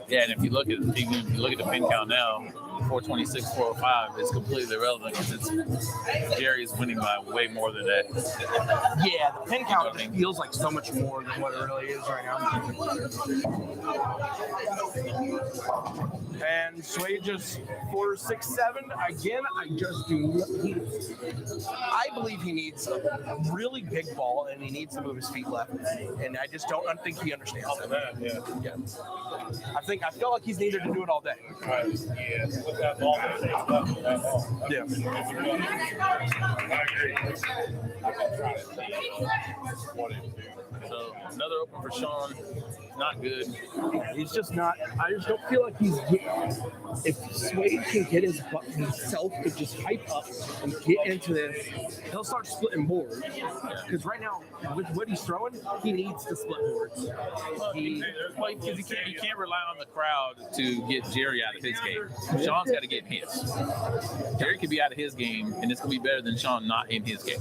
Yeah, and if you look at the pin count now, 426, 405, it's completely irrelevant because Jerry's winning by way more than that. Yeah, the pin count feels like so much more than what it really is right now. And Swade just 4-6-7. Again, I believe he needs a really big ball and he needs to move his feet left. And I think he understands that. Yeah. I feel like he's needed to do it all day. Right. Yeah. With that ball, Yeah. So another open for Sean. Not good. He's just not. I just don't feel like he's. If Swade can get himself to just hype up and get into this, he'll start splitting boards. Because right now, with what he's throwing, he needs to split boards. You can't rely on the crowd to get Jerry out of his game. Sean's got to get his. Jerry could be out of his game, and it's going to be better than Sean not in his game.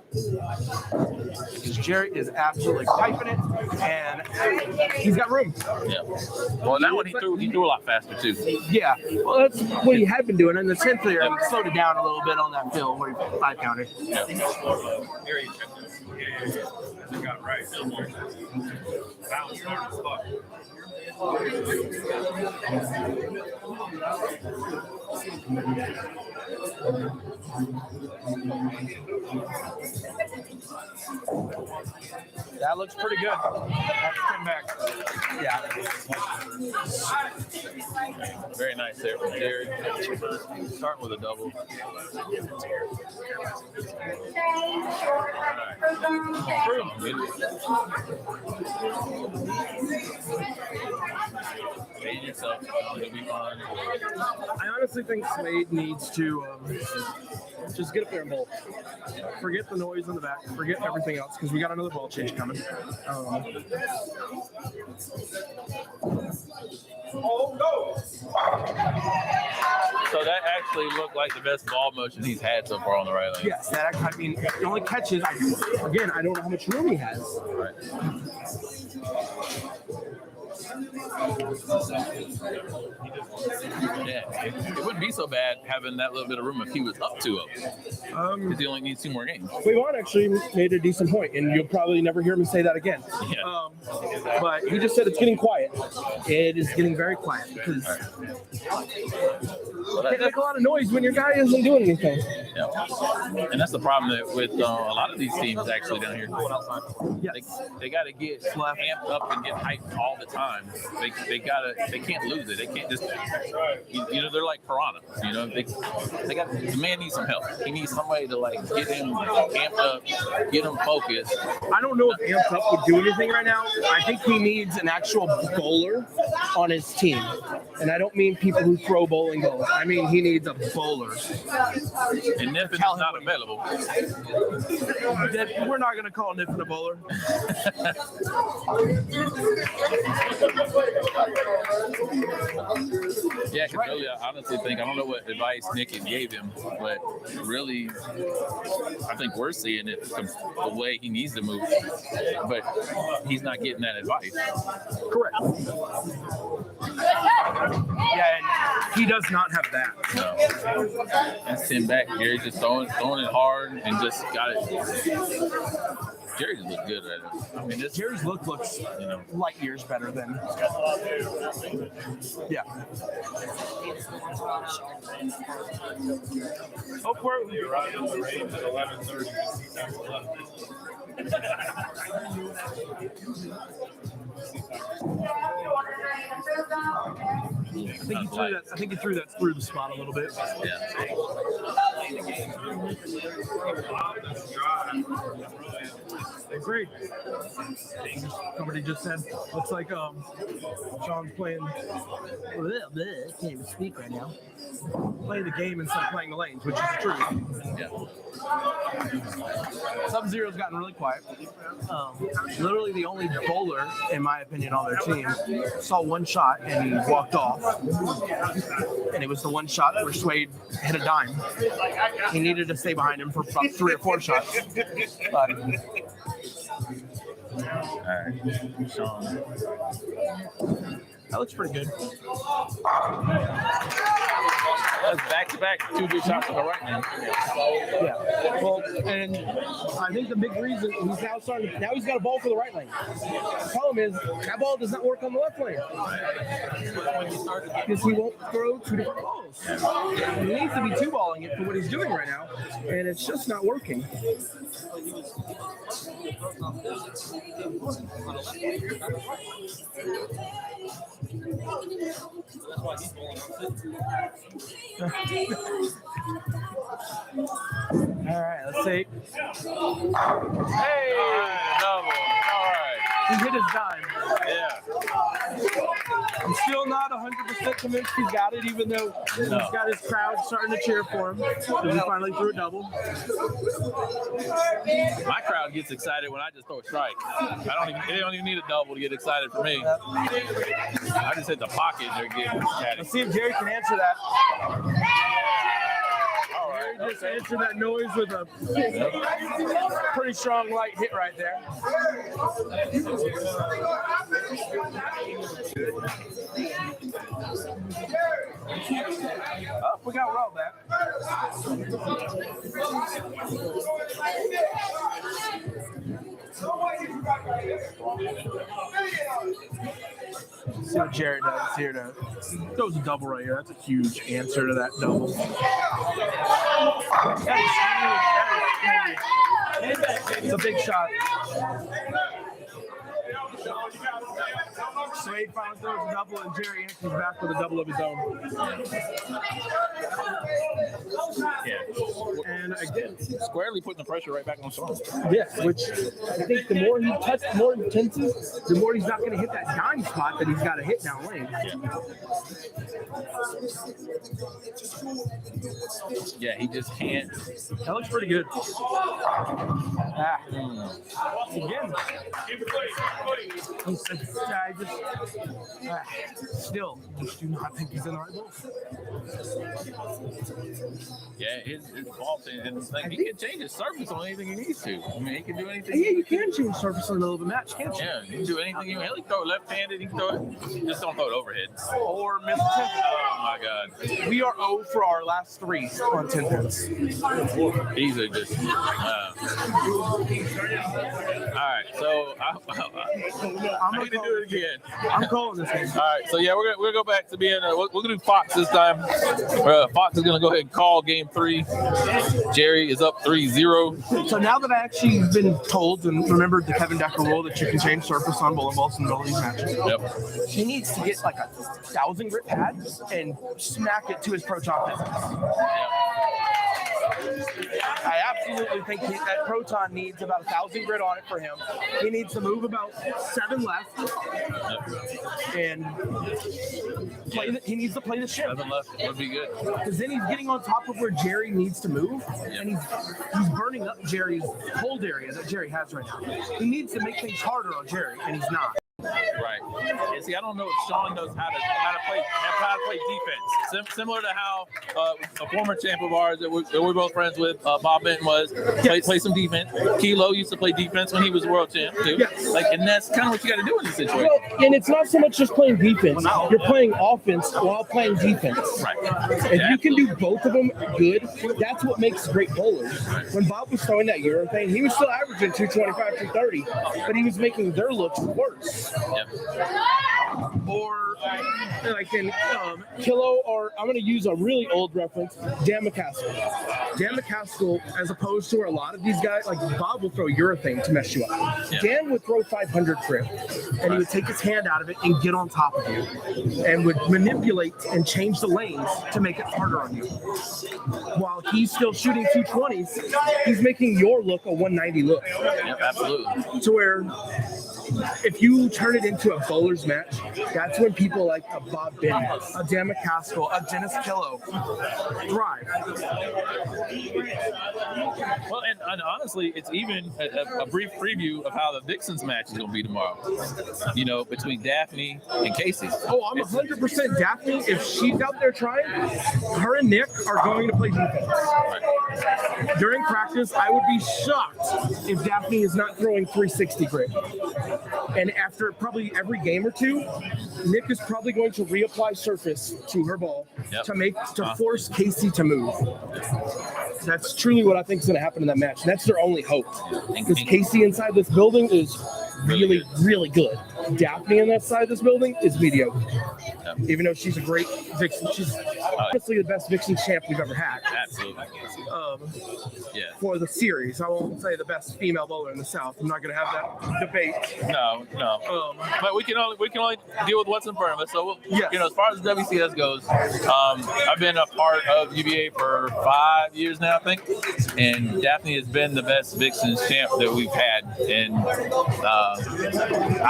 Because Jerry is absolutely piping it, and he's got room. Yeah. Well, that one he threw a lot faster too. Yeah. Well, that's what he had been doing. In the 10th there, he slowed it down a little bit on that field where he 5-counted. Yeah. You got right. Bounce hard as fuck. That looks pretty good. That's 10 back. Yeah. Very nice there from Jerry. Starting with a double. Yourself, it'll be fun. I honestly think Slade needs to just get up there and bowl. Forget the noise in the back. Forget everything else because we got another ball change coming. So that actually looked like the best ball motion he's had so far on the right lane. Yes, the only catch is, again, I don't know how much room he has. Right. Yeah, it wouldn't be so bad having that little bit of room if he was up 2-0. Because he only needs 2 more games. Cleavon actually made a decent point, and you'll probably never hear me say that again. Yeah. But he just said it's getting quiet. It is getting very quiet because they make a lot of noise when your guy isn't doing anything. Yeah. And that's the problem with a lot of these teams actually down here. Yes. They got to get amped up and get hyped all the time. They can't lose it. They can't just, they're like piranhas. The man needs some help. He needs somebody to get him amped up, get him focused. I don't know if amped up would do anything right now. I think he needs an actual bowler on his team. And I don't mean people who throw bowling balls. I mean he needs a bowler. And Niffin is not available. We're not going to call Niffin a bowler. Yeah, because really, I honestly think, I don't know what advice Nick gave him, but really, I think we're seeing it the way he needs to move. But he's not getting that advice. Correct. Yeah, and he does not have that. No. That's Tim back. Gary's just throwing it hard and just got it. Jerry just looked good right now. I mean, Jerry's look looks light years better than. Yeah. Oh, You're right on the range at 11:30. I think he threw that through the spot a little bit. Yeah. Agreed. Somebody just said, looks like Sean's playing. Can't even speak right now. Playing the game instead of playing the lanes, which is the truth. Yeah. Sub-Zero's gotten really quiet. Literally the only bowler, in my opinion, on their team saw one shot and he walked off. And it was the one shot where Swade hit a dime. He needed to stay behind him for about 3 or 4 shots. But, All right. Sean. that looks pretty good. That's back-to-back 2 good shots on the right now. Yeah. Well, and I think the big reason he's now he's got a ball for the right lane. The problem is that ball does not work on the left lane. Because he won't throw 2 different balls. He needs to be 2-balling it for what he's doing right now, and it's just not working. All right, let's see. Hey, double. All right. He hit his dime. Yeah. I'm still not 100% convinced he's got it, even though he's got his crowd starting to cheer for him. So he finally threw a double. My crowd gets excited when I just throw a strike. They don't even need a double to get excited for me. I just hit the pocket and they're getting excited. Let's see if Jerry can answer that. Jerry just answered that noise with a pretty strong light hit right there. Oh, we got Rob back. See what Jared does here to throws a double right here. That's a huge answer to that double. That is huge. It's a big shot. Swade finally throws a double, and Jerry answers back with a double of his own. Yeah. And again, Squarely putting the pressure right back on Sean. yes, which I think the more he touches, more intensive, the more he's not going to hit that dime spot that he's got to hit down lane. Yeah, he just can't. That looks pretty good. Again, still just do not think he's in the right ball. Yeah, his ball thing, and like, he can change his surface on anything he needs to. I mean, he can do anything. Yeah, you can change surface on the middle of a match, can't you? Yeah, he can do anything. He can throw it left-handed. He can throw it. Just don't throw it overhead. Or miss 10. Oh my God. We are 0 for our last 3 on 10 pins. These are just. All right, so I need to do it again. I'm calling this game. All right, so yeah, we're gonna go back to being. We're gonna do Fox this time. Fox is gonna go ahead and call game 3. Jerry is up 3-0. So now that I actually been told and remembered the Kevin Decker rule that you can change surface on bowling balls in the middle of these matches, Yep. he needs to get like a 1,000 grit pad and smack it to his pro chalk business. I absolutely think that Proton needs about 1,000 grit on it for him. He needs to move about 7 left, and he needs to play the ship. 7 left would be good. Because then he's getting on top of where Jerry needs to move, and he's burning up Jerry's hold area that Jerry has right now. He needs to make things harder on Jerry, and he's not. Right. And see, I don't know if Sean knows how to play defense. Similar to how a former champ of ours that we're both friends with, Bob Benton, was play some defense. Kilo used to play defense when he was world champ too. Yes. And that's kind of what you got to do in this situation. Well, and it's not so much just playing defense. You're playing offense while playing defense. Right. If you can do both of them good, that's what makes great bowlers. When Bob was throwing that Euro thing, he was still averaging 225, 230, but he was making their looks worse. Yep. Or like in Kilo, or I'm going to use a really old reference, Dan McCaskill. Dan McCaskill, as opposed to where a lot of these guys, like Bob will throw urethane to mess you up. Yeah. Dan would throw 500 grip, and he would take his hand out of it and get on top of you, and would manipulate and change the lanes to make it harder on you. While he's still shooting 220s, he's making your look a 190 look. Yep, absolutely. To where if you turn it into a bowler's match, that's when people like a Bob Benton, a Dan McCaskill, a Dennis Kilo thrive. Well, and honestly, it's even a brief preview of how the Vixens match is going to be tomorrow. You know, between Daphne and Casey. Oh, I'm 100% Daphne. If she's out there trying, her and Nick are going to play defense. Right. During practice, I would be shocked if Daphne is not throwing 360 grit. And after probably every game or two, Nick is probably going to reapply surface to her ball to force Casey to move. That's truly what I think is going to happen in that match. That's their only hope. Because Casey inside this building is really, really good. Daphne on that side of this building is mediocre. Even though she's a great Vixen, she's honestly the best Vixen champ we've ever had. Absolutely. For the series, I won't say the best female bowler in the South. I'm not going to have that debate. No. But we can only deal with what's in front of us. So you know, as far as WCS goes, I've been a part of U.B.A. for 5 years now, I think, and Daphne has been the best Vixens champ that we've had. And I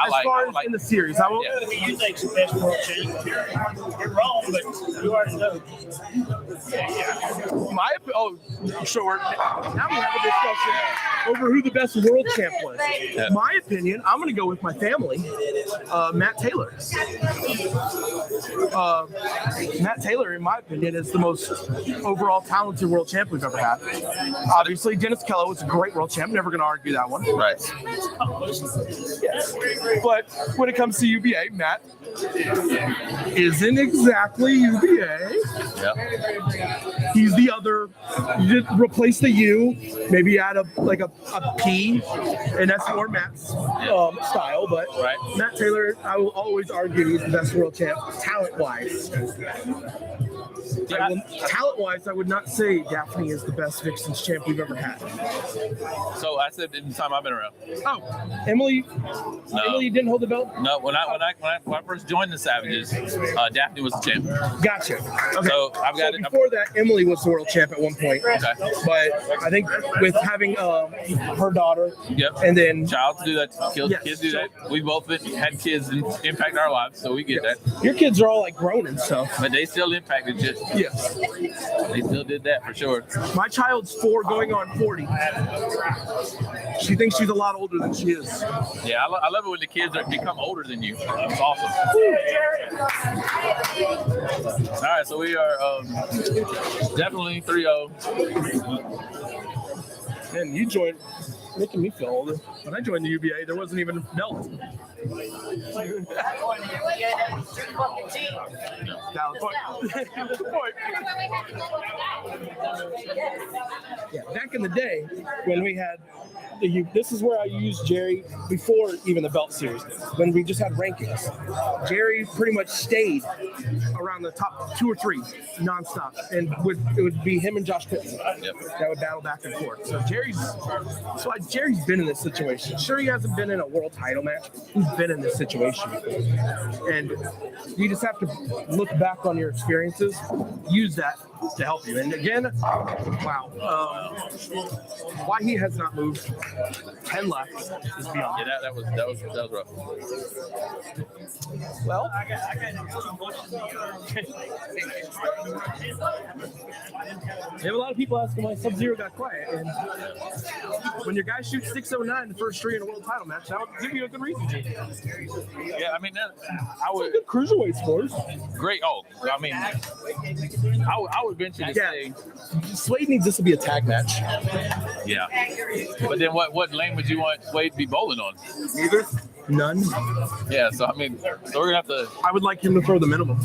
like in the series. I won't. You think's the best world champ. You're wrong, but you already know. Sure. Now we have a discussion over who the best world champ was. Yeah. My opinion, I'm going to go with my family, Matt Taylor. Matt Taylor, in my opinion, is the most overall talented world champ we've ever had. Obviously, Dennis Kello was a great world champ. Never going to argue that one. right. Yes. But when it comes to U.B.A., Matt isn't exactly U.B.A. Yep. He's the other. You just replace the U, maybe add a P, and that's more Matt's style. But Matt Taylor, I will always argue he's the best world champ, talent-wise. Talent-wise, I would not say Daphne is the best Vixens champ we've ever had. So I said in the time I've been around. Oh, Emily didn't hold the belt? No, when I first joined the Savages, Daphne was the champ. Gotcha. Okay. So before that, Emily was the world champ at one point. Okay. But I think with having her daughter, and then child to do that, kids do that. We both had kids impact our lives, so we get that. Your kids are all like grown and stuff, but they still impacted just. Yes. They still did that for sure. My child's 4 going on 40. She thinks she's a lot older than she is. Yeah, I love it when the kids become older than you. It's awesome. All right, so we are definitely 3-0. And you joined, making me feel older. When I joined the U.B.A., there wasn't even a belt. Yeah, back in the day when we had this is where I used Jerry before even the belt series, when we just had rankings. Jerry pretty much stayed around the top 2 or 3 nonstop, and it would be him and Josh Pittman that would battle back and forth. So Jerry's been in this situation. Sure, he hasn't been in a world title match. He's been in this situation before. And you just have to look back on your experiences, use that to help you. And again, wow, why he has not moved 10 left is beyond. Yeah, that was rough. Well, they have a lot of people asking why Sub-Zero got quiet, and when your guy shoots 609 the first three in a world title match, that would give you a good reason to. Yeah, I mean, I would Good cruiserweight scores. great. Oh, I mean, I would venture to say, Slade needs this to be a tag match. yeah. But then what lane would you want Wade to be bowling on? Neither. None. Yeah, so I mean, so we're gonna have to. I would like him to throw the minimum.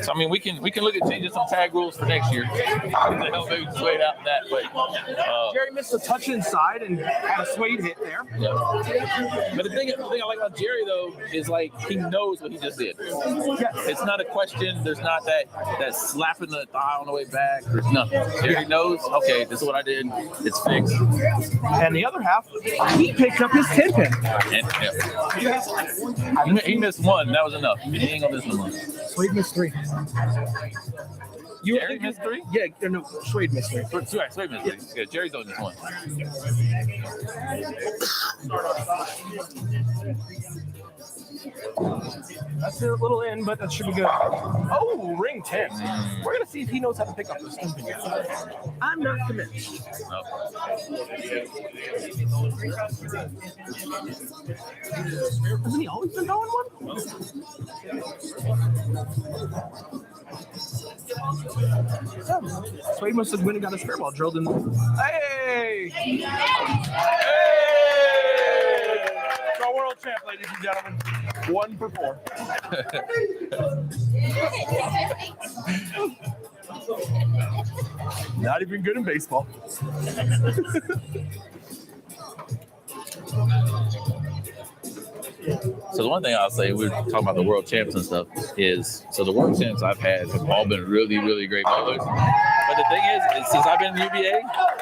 So I mean, we can look at changing some tag rules for next year to help maybe Wade out in that. But Jerry missed a touch inside and had a Slade hit there. yeah. But the thing I like about Jerry though is like he knows what he just did. It's not a question. There's not that slapping the thigh on the way back. There's nothing. Jerry knows. Okay, this is what I did. It's fixed. And the other half, he picked up his 10 pin. And, he missed one. That was enough. He ain't gonna miss no more. Slade missed 3. Jerry missed 3? Yeah, no, Slade missed 3. Slade missed 3. Yeah, Jerry's only missed 1. That's a little in, but that should be good. Oh, ring 10. We're going to see if he knows how to pick up this 10 pin. I'm not convinced. No. Hasn't he always been throwing one? Slade must have went and got a spare ball drilled in. Hey! Hey! Our world champ, ladies and gentlemen. 1 for 4. Not even good in baseball. So the one thing I'll say, we're talking about the world champs and stuff, is so the world champs I've had have all been really, really great bowlers. But the thing is since I've been in U.B.A,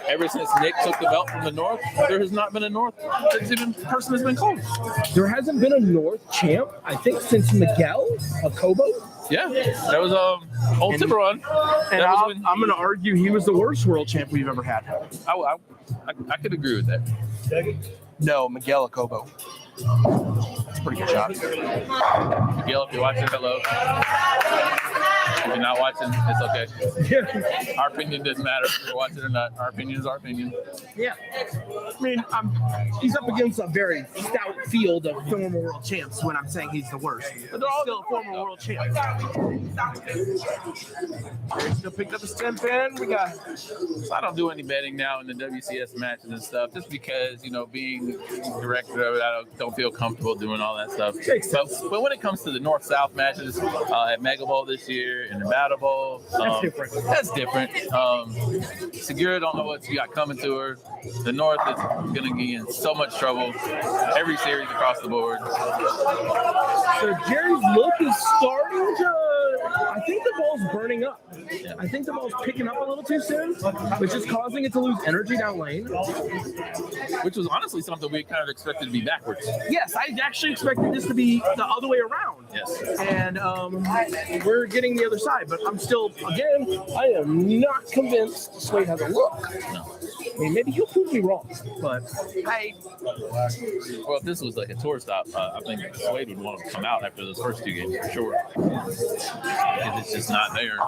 ever since Nick took the belt from the North, there has not been a North person has been close. There hasn't been a North champ, I think, since Miguel Acobo. Yeah, that was old Tiburon. And I'm going to argue he was the worst world champ we've ever had. I could agree with that. No, Miguel Acobo. That's a pretty good shot. Miguel, if you're watching, hello. If you're not watching, it's okay. Yeah. Our opinion doesn't matter if you're watching or not. Our opinion is our opinion. Yeah. I mean, he's up against a very stout field of former world champs when I'm saying he's the worst. But they're all still former world champs. Still picked up his 10 pin. We got. So I don't do any betting now in the WCS matches and stuff, just because, being director of it, I don't feel comfortable doing all that stuff. But when it comes to the North-South matches at Mega Bowl this year and the Battle Bowl, that's different. Segura don't know what you got coming to her. The North is going to be in so much trouble every series across the board. So Jerry's look is starting to. I think the ball's burning up. I think the ball's picking up a little too soon, which is causing it to lose energy down lane. Which was honestly something we kind of expected to be backwards. Yes, I actually expected this to be the other way around. Yes. And we're getting the other side, but I'm still, again, I am not convinced Slade has a look. No. I mean, maybe he'll prove me wrong, but well, if this was like a tour stop, I think Slade would want to come out after those first 2 games for sure. Because it's just not there.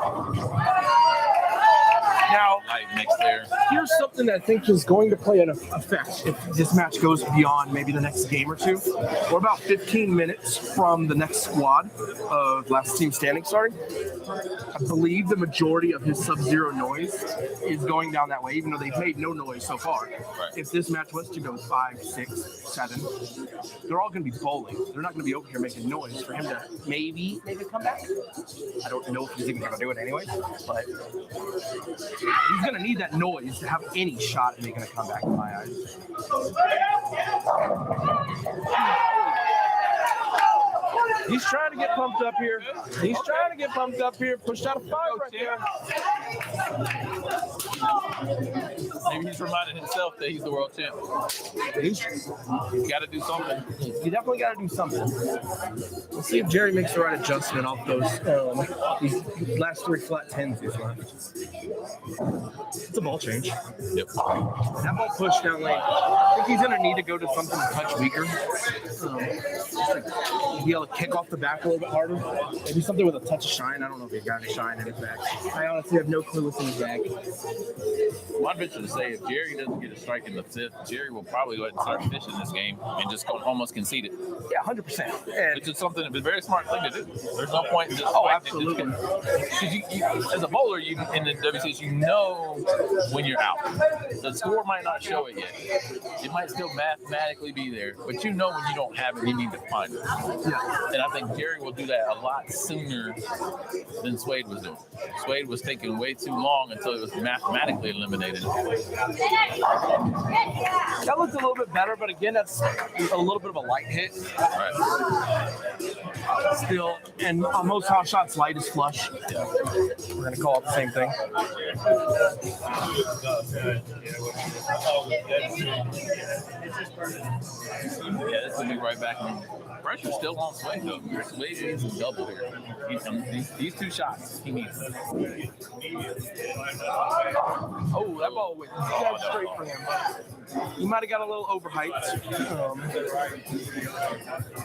Now, Light mix there. here's something that I think is going to play an effect if this match goes beyond maybe the next game or two. We're about 15 minutes from the next squad of last team standing starting. I believe the majority of his Sub-Zero noise is going down that way, even though they've made no noise so far. Right. If this match was to go 5, 6, 7, they're all going to be bowling. They're not going to be over here making noise for him to maybe make a comeback. I don't know if he's even going to do it anyway, but he's going to need that noise to have any shot at making a comeback in my eyes. He's trying to get pumped up here. He's trying to get pumped up here. Pushed out a 5 right there. Maybe he's reminding himself that he's the world champ. He's got to do something. You definitely got to do something. Let's see if Jerry makes the right adjustment off these last 3 flat 10s he's left. It's a ball change. Yep. That ball push down lane. I think he's going to need to go to something a touch weaker. Be able to kick off the back a little bit harder. Maybe something with a touch of shine. I don't know if he's got any shine in his bag. I honestly have no clue what's in his bag. Well, I'd venture to say if Jerry doesn't get a strike in the 5th, Jerry will probably go ahead and start fishing this game and just almost concede it. Yeah, 100%. And Which is something, it's a very smart thing to do. There's no point in just absolutely. Because you, as a bowler, you in the WCS, you know when you're out. The score might not show it yet. It might still mathematically be there, but you know when you don't have it, you need to find it. Yeah. And I think Jerry will do that a lot sooner than Swade was doing. Swade was taking way too long until it was mathematically eliminated. That looked a little bit better, but again, that's a little bit of a light hit. Right. Still, and on most house shots, light is flush. Yeah. We're going to call it the same thing. Yeah, this will be right back. Pressure's still on Swade, though. Swade needs a double here. These 2 shots, he needs them. Oh, that ball went dead straight for him. He might have got a little overhyped.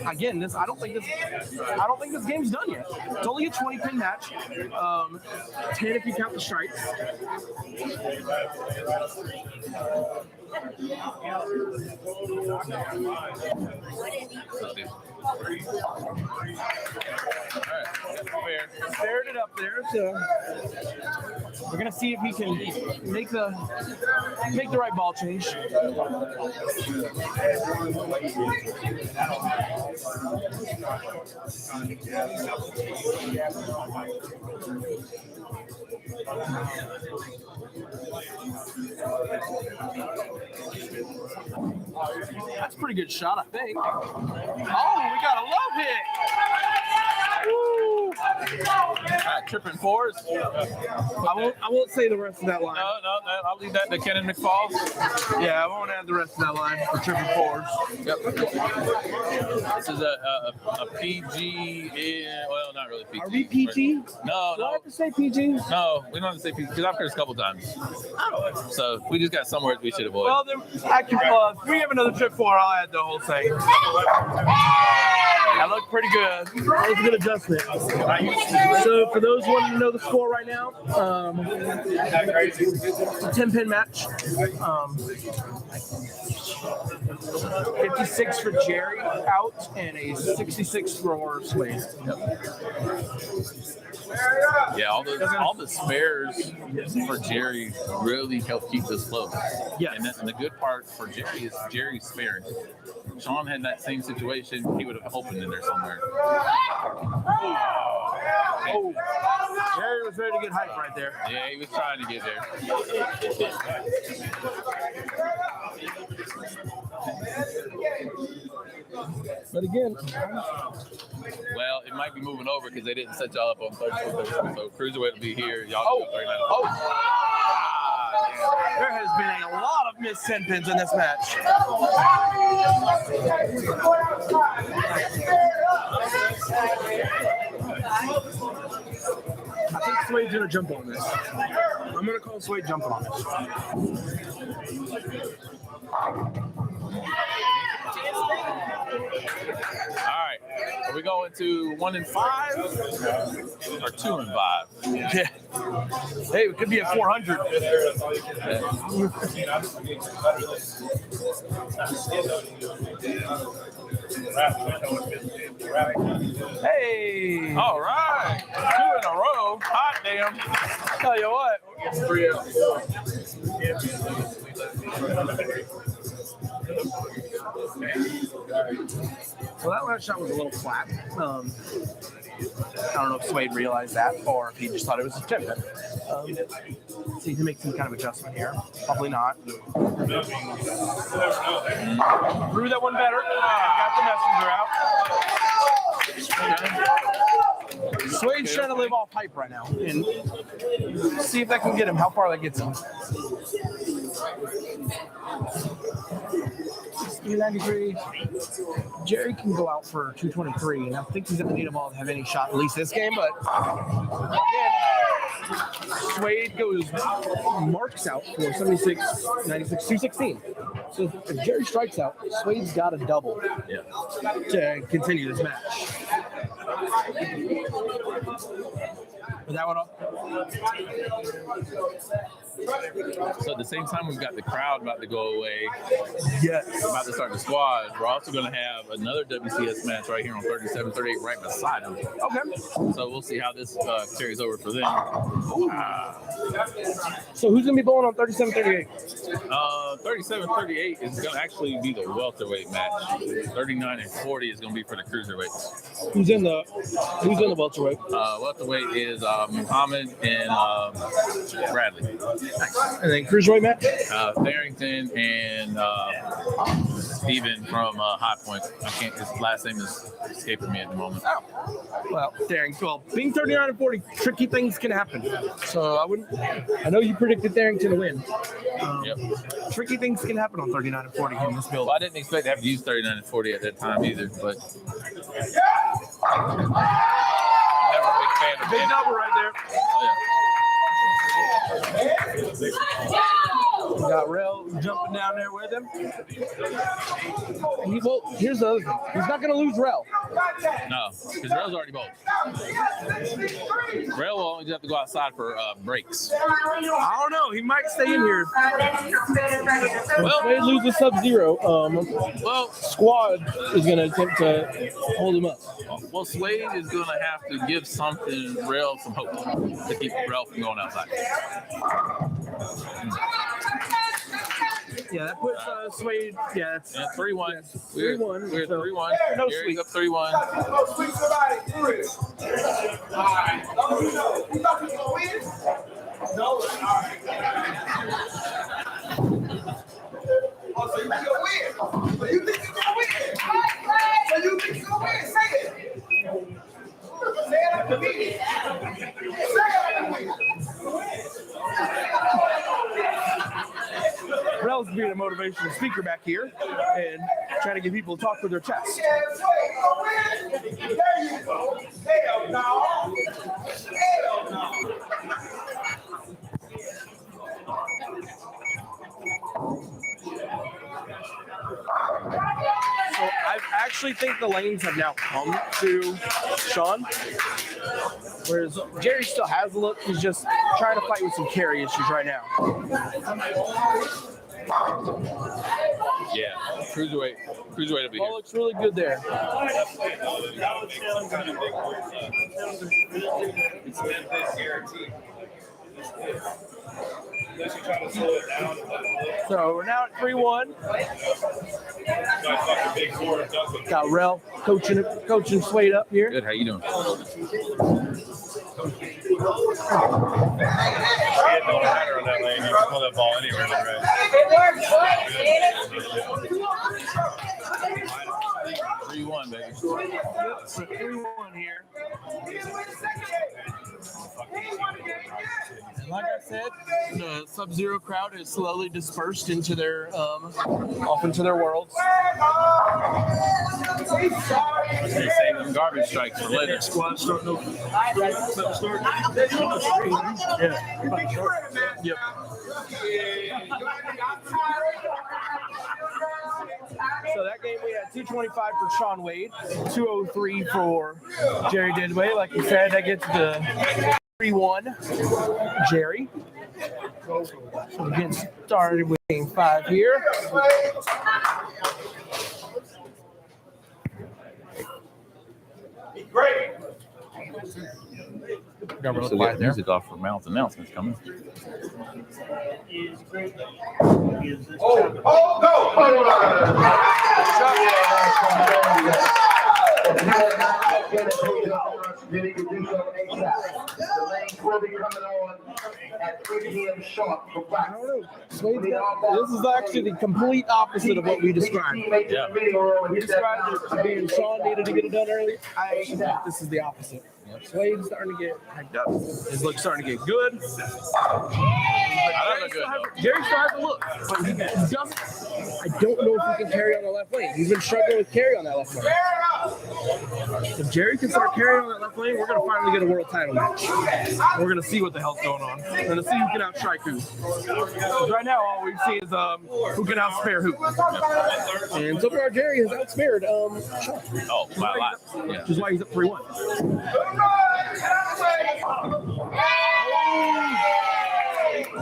Again, I don't think this game's done yet. It's only a 20-pin match. 10 if you count the strikes. Fared it up there, so we're gonna see if he can make the right ball change. That's a pretty good shot, I think. Oh, we got a love hit. Woo. Tripping 4s. I won't say the rest of that line. No, I'll leave that to Kenan McFalls. Yeah, I won't add the rest of that line for tripping 4s. Yep. This is a PG. Well, not really PG. Are we PG? No, Do I no. have to say PG? No, we don't have to say PG because I've heard this a couple times. So we just got some words we should avoid. Well, then, if we have another trip 4, I'll add the whole thing. That looked pretty good. That was a good adjustment. So for those wanting to know the score right now, it's a 10-pin match. 56 for Jerry out and a 66 for Swade. Yeah, all the spares for Jerry really help keep this close. Yes. And the good part for Jerry is Jerry's sparing. Sean had that same situation. He would have opened in there somewhere. Oh, Jerry was ready to get hype right there. Yeah, he was trying to get there. But again, well, it might be moving over because they didn't set y'all up on 34. So Cruiserweight will be here. Y'all Oh. go 39. there has been a lot of missed 10 pins in this match. I think Swade's gonna jump on this. I'm gonna call Swade jumping on this. All right. Are we going to 1 and 5 or 2 and 5? Yeah. Hey, it could be at 400. Hey. All right. 2 in a row. Hot damn. Tell you what. Well, that last shot was a little flat. I don't know if Swade realized that or if he just thought it was a 10 pin. See to make some kind of adjustment here. Probably not. Threw that one better. Got the messenger out. Swade's trying to live off hype right now, and see if that can get him. How far that gets him. 293. Jerry can go out for 223, and I think he's going to need them all to have any shot, at least this game. But again, Swade marks out for 76, 96, 216. So if Jerry strikes out, Swade's got a double to continue this match. With that one up. So at the same time, we've got the crowd about to go away. Yes. We're about to start the squad. We're also going to have another WCS match right here on 37-38 right beside them. Okay. So we'll see how this carries over for them. So who's going to be bowling on 37-38? 37-38 is going to actually be the welterweight match. 39 and 40 is going to be for the cruiserweights. Who's in the welterweight? Welterweight is Muhammad and Bradley. And then cruiserweight match? Farrington and Steven from High Point. His last name is escaping me at the moment. Oh. Well, Darrington. Well, being 39 and 40, tricky things can happen. So I know you predicted Darrington to win. Tricky things can happen on 39 and 40 in this build. Well, I didn't expect to have to use 39 and 40 at that time either, but never a big fan of Big number right there. We got Rel jumping down there with him. Here's the other thing. He's not going to lose Rel. No, because Rel's already bowled. Rel will only have to go outside for breaks. I don't know. He might stay in here. Well, If they lose the Sub-Zero, Squad is going to attempt to hold him up. Well, Swade is going to have to give Rel some hope to keep Rel from going outside. Yeah, that puts Swade. Yeah, that's 3-1. 3-1. We're 3-1. No Gary's sweep. up 3-1. Go sweep somebody. Do it. All right. You thought you was gonna win? No. All right. Oh, so you think you're gonna win? So you think you're gonna win? So you think you're gonna win? Say it. Say it after me. Say it after me. Rel's being a motivational speaker back here and trying to get people to talk with their chest. There you go. Hell no. Hell no. So I actually think the lanes have now come to Sean, whereas Jerry still has a look. He's just trying to fight with some carry issues right now. Yeah, cruiserweight will be Ball here. looks really good there. So we're now at 3-1. Got Rel coaching Swade up here. Good, how you doing? Pull that ball anywhere, right? 3-1, baby. So 3-1 here. And like I said, the Sub-Zero crowd is slowly dispersed into their off into their worlds. They save them garbage strikes for later. Squad starting over. Yep. So that game we had 225 for Sean Wade, 203 for Jerry Didway. Like you said, that gets the 3-1 Jerry. So we're getting started with game 5 here. Great. Got real quiet music off for Mount's announcements coming. This is actually the complete opposite of what we described. Yeah. We described it as being Sean needed to get it done early. I actually think this is the opposite. Slade's starting to get hyped up. His look's starting to get good. Jerry still has the look, but he doesn't. I don't know if he can carry on the left lane. He's been struggling with carry on that left lane. If Jerry can start carrying on that left lane, we're going to finally get a world title match. We're going to see what the hell's going on. We're going to see who can outstrike who. Right now, all we see is who can outspare who. And so far, Jerry has outspared Sean. Oh, by a lot. Yeah. Which is why he's up 3-1.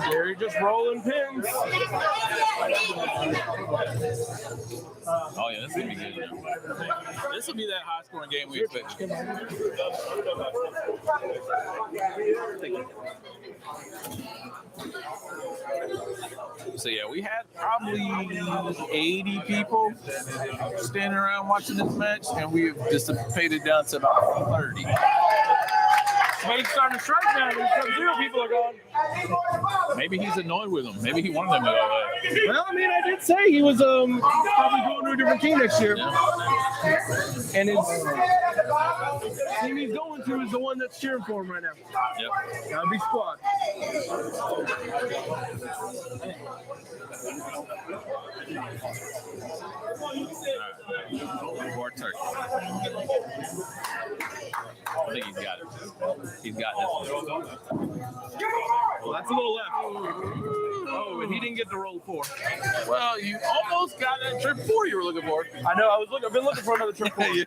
Jerry just rolling pins. Oh, yeah, this is going to be good. This will be that high-scoring game we expect. So, yeah, we had probably 80 people standing around watching this match, and we've dissipated down to about 30. Wade's starting to strike now. Zero people are gone. Maybe he's annoyed with them. Maybe he wanted them to go away. Well, I mean, I did say he was probably going to a different team next year. Yeah. And his team he's going to is the one that's cheering for him right now. Yep. Gotta be squad. More turkey. I think he's got it. He's got this one. Well, that's a little left. Oh, and he didn't get to roll 4. Well, you almost got that trip 4 you were looking for. I know. I've been looking for another trip 4. Yeah.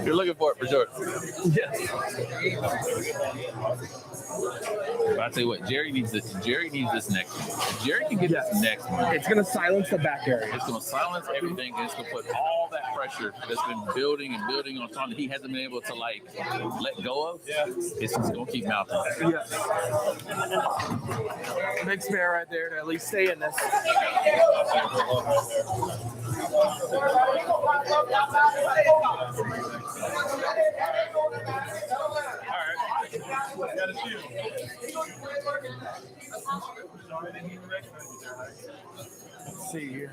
You're looking for it for sure. Yes. But I tell you what, Jerry needs this. Jerry needs this next one. If Jerry can get this next one, It's going to silence the back area. it's going to silence everything, and it's going to put all that pressure that's been building and building on Sean that he hasn't been able to let go of. Yeah. It's just going to keep mounting. Yes. Big spare right there to at least stay in this. Let's see here.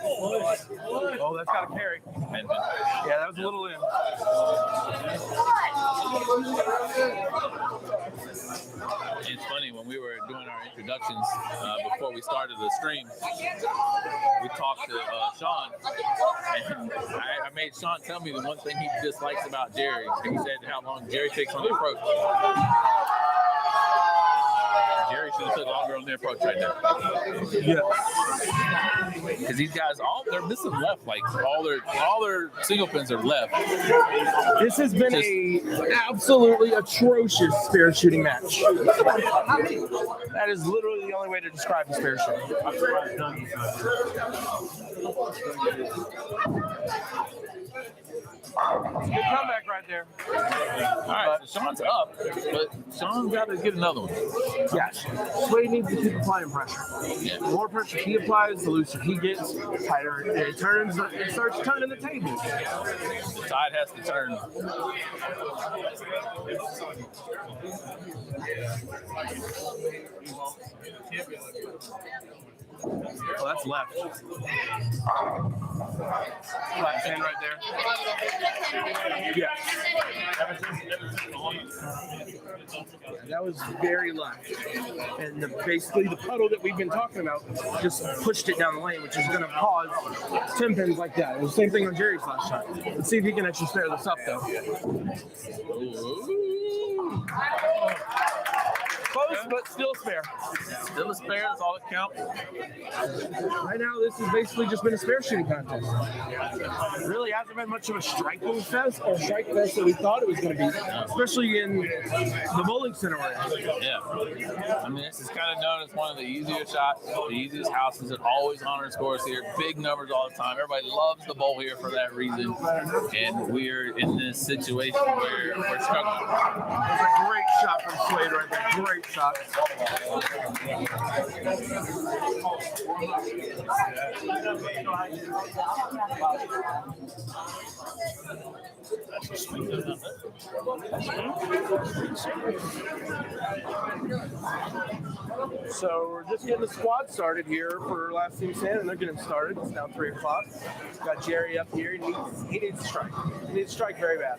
Oh, that's got a carry. Yeah, that was a little in. It's funny, when we were doing our introductions before we started the stream, we talked to Sean, and I made Sean tell me the one thing he dislikes about Jerry. He said how long Jerry takes on the approach. Jerry should have took longer on the approach right there. Yeah. Because these guys, they're missing left. Like all their single pins are left. This has been a absolutely atrocious spare shooting match. That is literally the only way to describe the spare shooting. Good comeback right there. All right, so Sean's up, but Sean's got to get another one. Yes. Sway needs to keep applying pressure. Yeah. The more pressure he applies, the looser he gets, tighter it turns, it starts turning the table. The tide has to turn. Oh, that's left. Left hand right there. Yeah. That was very left. And basically the puddle that we've been talking about just pushed it down the lane, which is going to cause 10 pins like that. It was the same thing on Jerry's last shot. Let's see if he can actually spare this up, though. Close, but still spare. Still a spare, that's all that counts. Right now, this has basically just been a spare shooting contest. It really hasn't been much of a striking fest or strike fest that we thought it was going to be, especially in the bowling center area. Yeah. I mean, this is kind of known as one of the easier shots, the easiest houses that always honor scores here. Big numbers all the time. Everybody loves the bowl here for that reason. And we're in this situation where we're struggling. That's a great shot from Slade right there. Great shot. So we're just getting the squad started here for last team stand, and they're getting started. It's now 3 o'clock. Got Jerry up here. He needs to strike. He needs to strike very bad.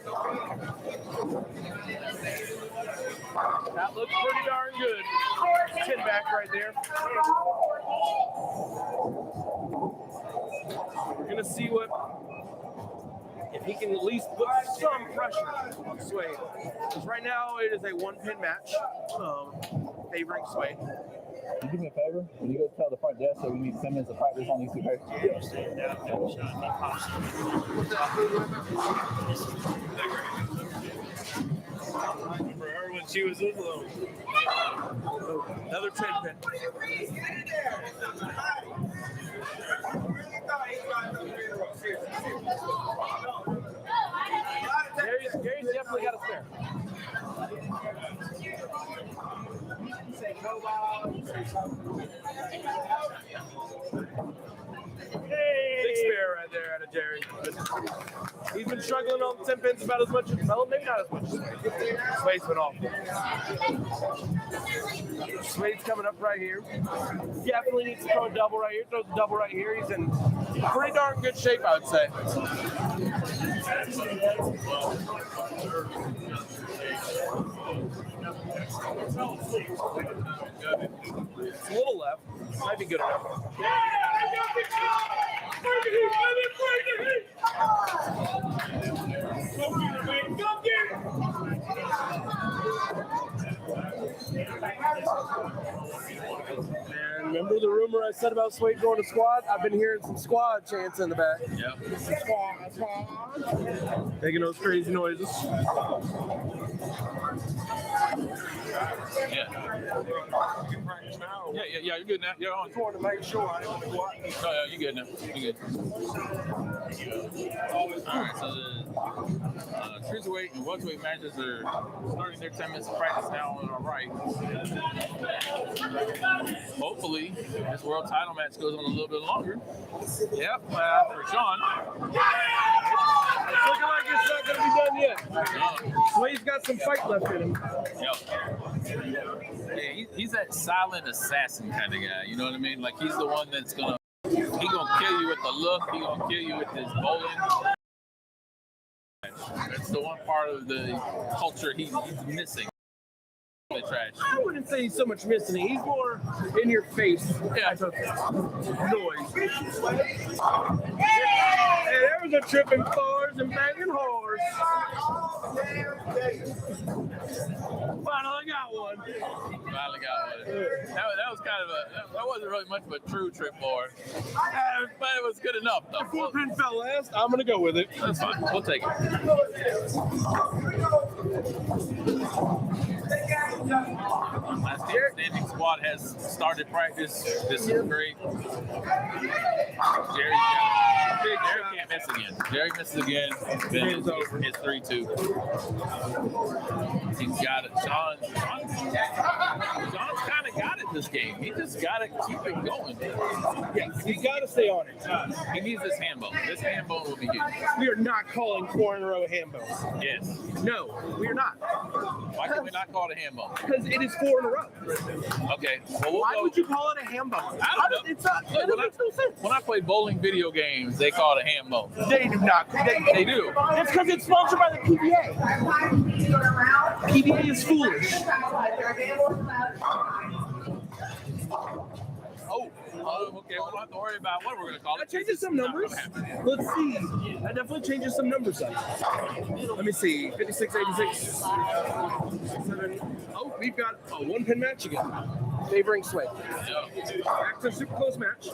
That looks pretty darn good. 10 back right there. We're gonna see if he can at least put some pressure on Swade. Because right now it is a 1-pin match, favoring Swade. Can you do me a favor? Can you go tell the front desk that we need 10 minutes of practice on these two pairs? Yes. I remember her when she was little. Another 10 pin. Gary's definitely got a spare. Big spare right there out of Jerry. He's been struggling on the 10 pins about as much as, well, maybe not as much as Swade's been off. Swade's coming up right here. Definitely needs to throw a double right here. Throws a double right here. He's in pretty darn good shape, I would say. It's a little left. Might be good enough. Man, remember the rumor I said about Swade going to squad? I've been hearing some squad chants in the back. Yep. Squad. Making those crazy noises. Yeah, you're good now. You're on. Just wanted to make sure I didn't want to go out. Oh, yeah, you're good now. You're good. All right, so the cruiserweight and welterweight matches are starting their 10 minutes of practice now on our right. Hopefully, this world title match goes on a little bit longer. Yep, for Sean. It's looking like it's not going to be done yet. Swade's got some fight left in him. Yep. Yeah, he's that silent assassin kind of guy. You know what I mean? Like he's the one that's gonna kill you with the look. He gonna kill you with his bowling. That's the one part of the culture he's missing. Trash. I wouldn't say he's so much missing it. He's more in your face type of noise. Hey, there was a tripping cars and banging horse. Finally got one. Finally got one. That was kind of that wasn't really much of a true trip bar. But it was good enough though. The 4-pin fell last. I'm gonna go with it. That's fine. We'll take it. Last team standing squad has started practice. This is great. Jerry can't miss again. Jerry misses again. Then it's 3-2. He's got it. John's kind of got it this game. He just got to keep it going. Yeah, he's got to stay on it. He needs this hand bone. This hand bone will be huge. We are not calling 4 in a row hand bones. Yes. No, we are not. Why can we not call it a hand bone? Because it is 4 in a row. Okay. Well, why would you call it a ham bone? I don't know. It's not. It makes no sense. When I play bowling video games, they call it a ham bone. They do not. They do. It's because it's sponsored by the PBA. PBA is foolish. Okay, we don't have to worry about what we're going to call it. That changes some numbers. Let's see. That definitely changes some numbers. Let me see. 56, 86, 7. Oh, we've got a 1-pin match again. Favoring Swade. Back to a super close match.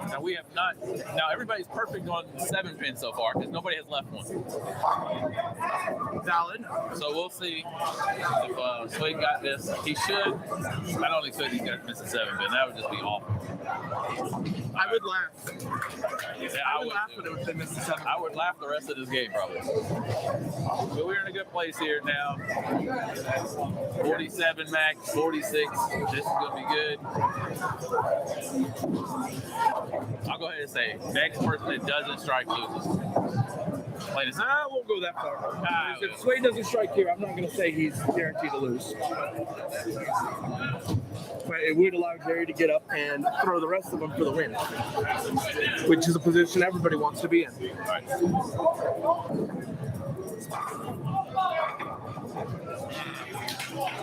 Now we have not. Now everybody's perfect on 7-pin so far because nobody has left one. Valid. So we'll see if Swade got this. He should. I don't expect he's going to miss a 7-pin. That would just be awful. I would laugh. Yeah, I would laugh if they missed the 7. I would laugh the rest of this game probably. But we're in a good place here now. 47 max, 46. This is going to be good. I'll go ahead and say next person that doesn't strike loses. I won't go that far. If Swade doesn't strike here, I'm not going to say he's guaranteed to lose. But it would allow Jerry to get up and throw the rest of them for the win, which is a position everybody wants to be in.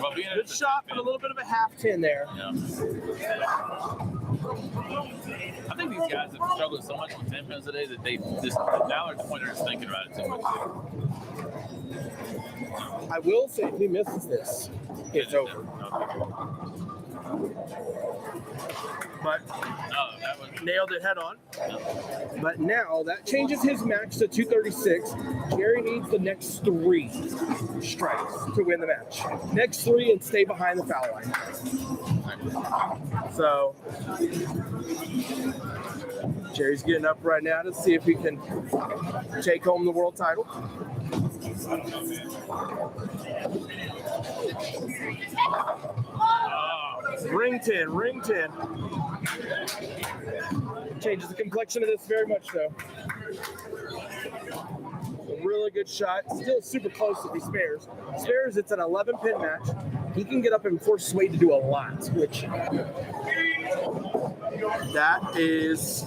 Well, Good shot, but a little bit of a half tin there. Yeah. I think these guys have struggled so much with 10 pins today that they just now they're at the point they're just thinking about it too much. I will say if he misses this, it's over. But that was nailed it head on. But now that changes his match to 236. Jerry needs the next 3 strikes to win the match. Next 3 and stay behind the foul line. So Jerry's getting up right now to see if he can take home the world title. Ring 10. Changes the complexion of this very much so. A really good shot. Still super close if he spares. Spares, it's an 11-pin match. He can get up and force Swade to do a lot, which that is.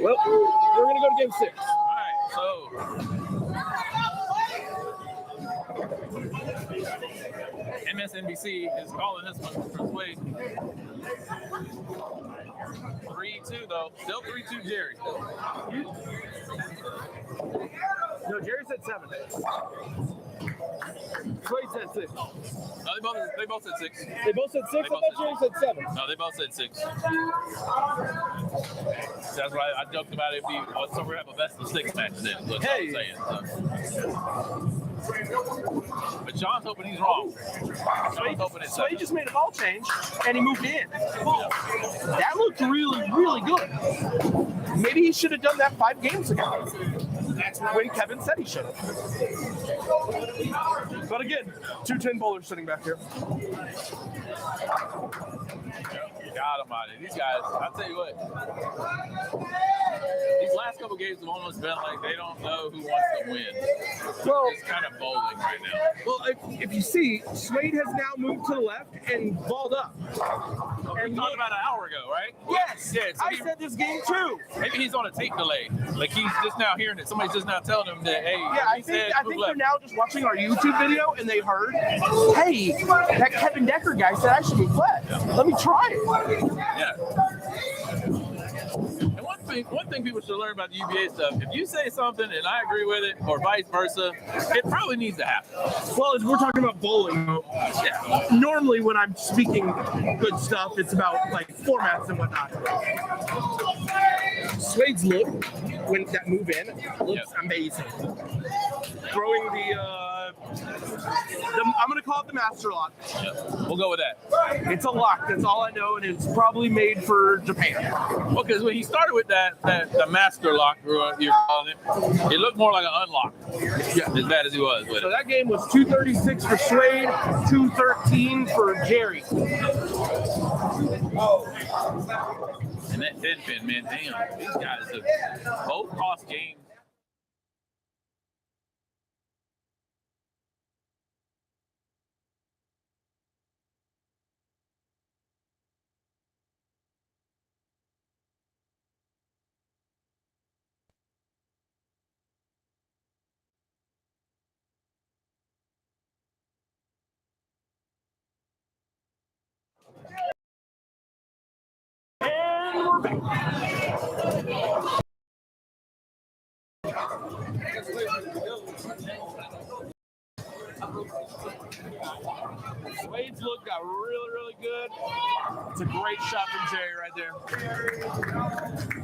Well, we're going to go to game 6. all right. So MSNBC is calling this one for Swade. 3-2 though. Still 3-2 Jerry. No, Jerry said 7. Swade said 6. No, they both said 6. They both said 6? I thought Jerry said 7. No, they both said 6. That's right. I joked about it. So we have a best of 6 match then. That's what I'm saying. But John's hoping he's wrong. John's hoping it's Swade just made a ball change and he moved in. That looked really, really good. Maybe he should have done that 5 games ago. That's when Kevin said he should have. But again, 2 10 bowlers sitting back here. God almighty. These guys, I'll tell you what. These last couple games have almost been like they don't know who wants to win. Well, it's kind of bowling right now. Well, if you see, Swade has now moved to the left and balled up. And we talked about an hour ago, right? Yes. Yeah, so I said this game too. Maybe he's on a tape delay. Like he's just now hearing it. Somebody's just now telling him that, hey, yeah, I think they're now just watching our YouTube video and they heard, hey, that Kevin Decker guy said I should be flat. Let me try it. Yeah. And one thing people should learn about the U.B.A. stuff, if you say something and I agree with it, or vice versa, it probably needs to happen. Well, we're talking about bowling. Yeah. Normally when I'm speaking good stuff, it's about like formats and whatnot. Swade's look, when that move in, looks amazing. Throwing I'm going to call it the master lock. Yeah. We'll go with that. It's a lock. That's all I know, and it's probably made for Japan. Well, because when he started with the master lock, you're calling it looked more like an unlock. Yeah. As bad as he was with So it. that game was 236 for Swade, 213 for Jerry. And that 10 pin, man, damn, these guys have both cost games. Swade's look got really, really good. It's a great shot from Jerry right there.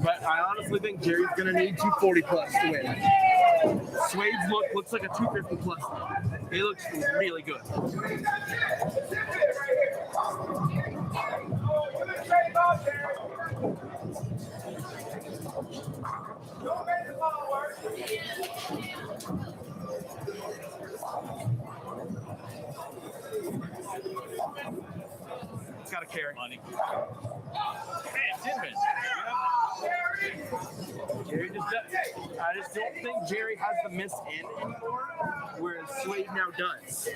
But I honestly think Jerry's going to need 240 plus to win. Swade's look looks like a 250 plus. He looks really good. It's got to carry. Money. Man, 10 pins. Jerry just does. I just don't think Jerry has the miss in anymore, whereas Slade now does.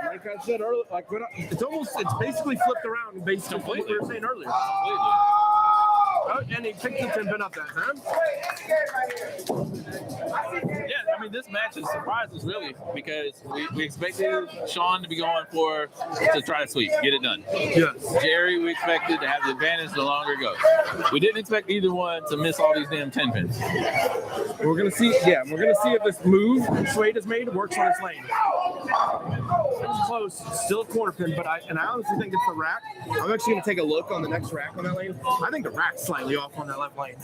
Like I said earlier, it's basically flipped around based on what we were saying earlier. Oh, and he picked the 10-pin up that time. Yeah, I mean, this match has surprised us really because we expected Sean to be going to try to sweep, get it done. Yes. Jerry, we expected to have the advantage the longer it goes. We didn't expect either one to miss all these damn 10 pins. We're gonna see. Yeah, we're gonna see if this move Slade has made works on his lane. It's close, still a corner pin, but I honestly think it's the rack. I'm actually gonna take a look on the next rack on that lane. I think the rack's slightly off on that left lane.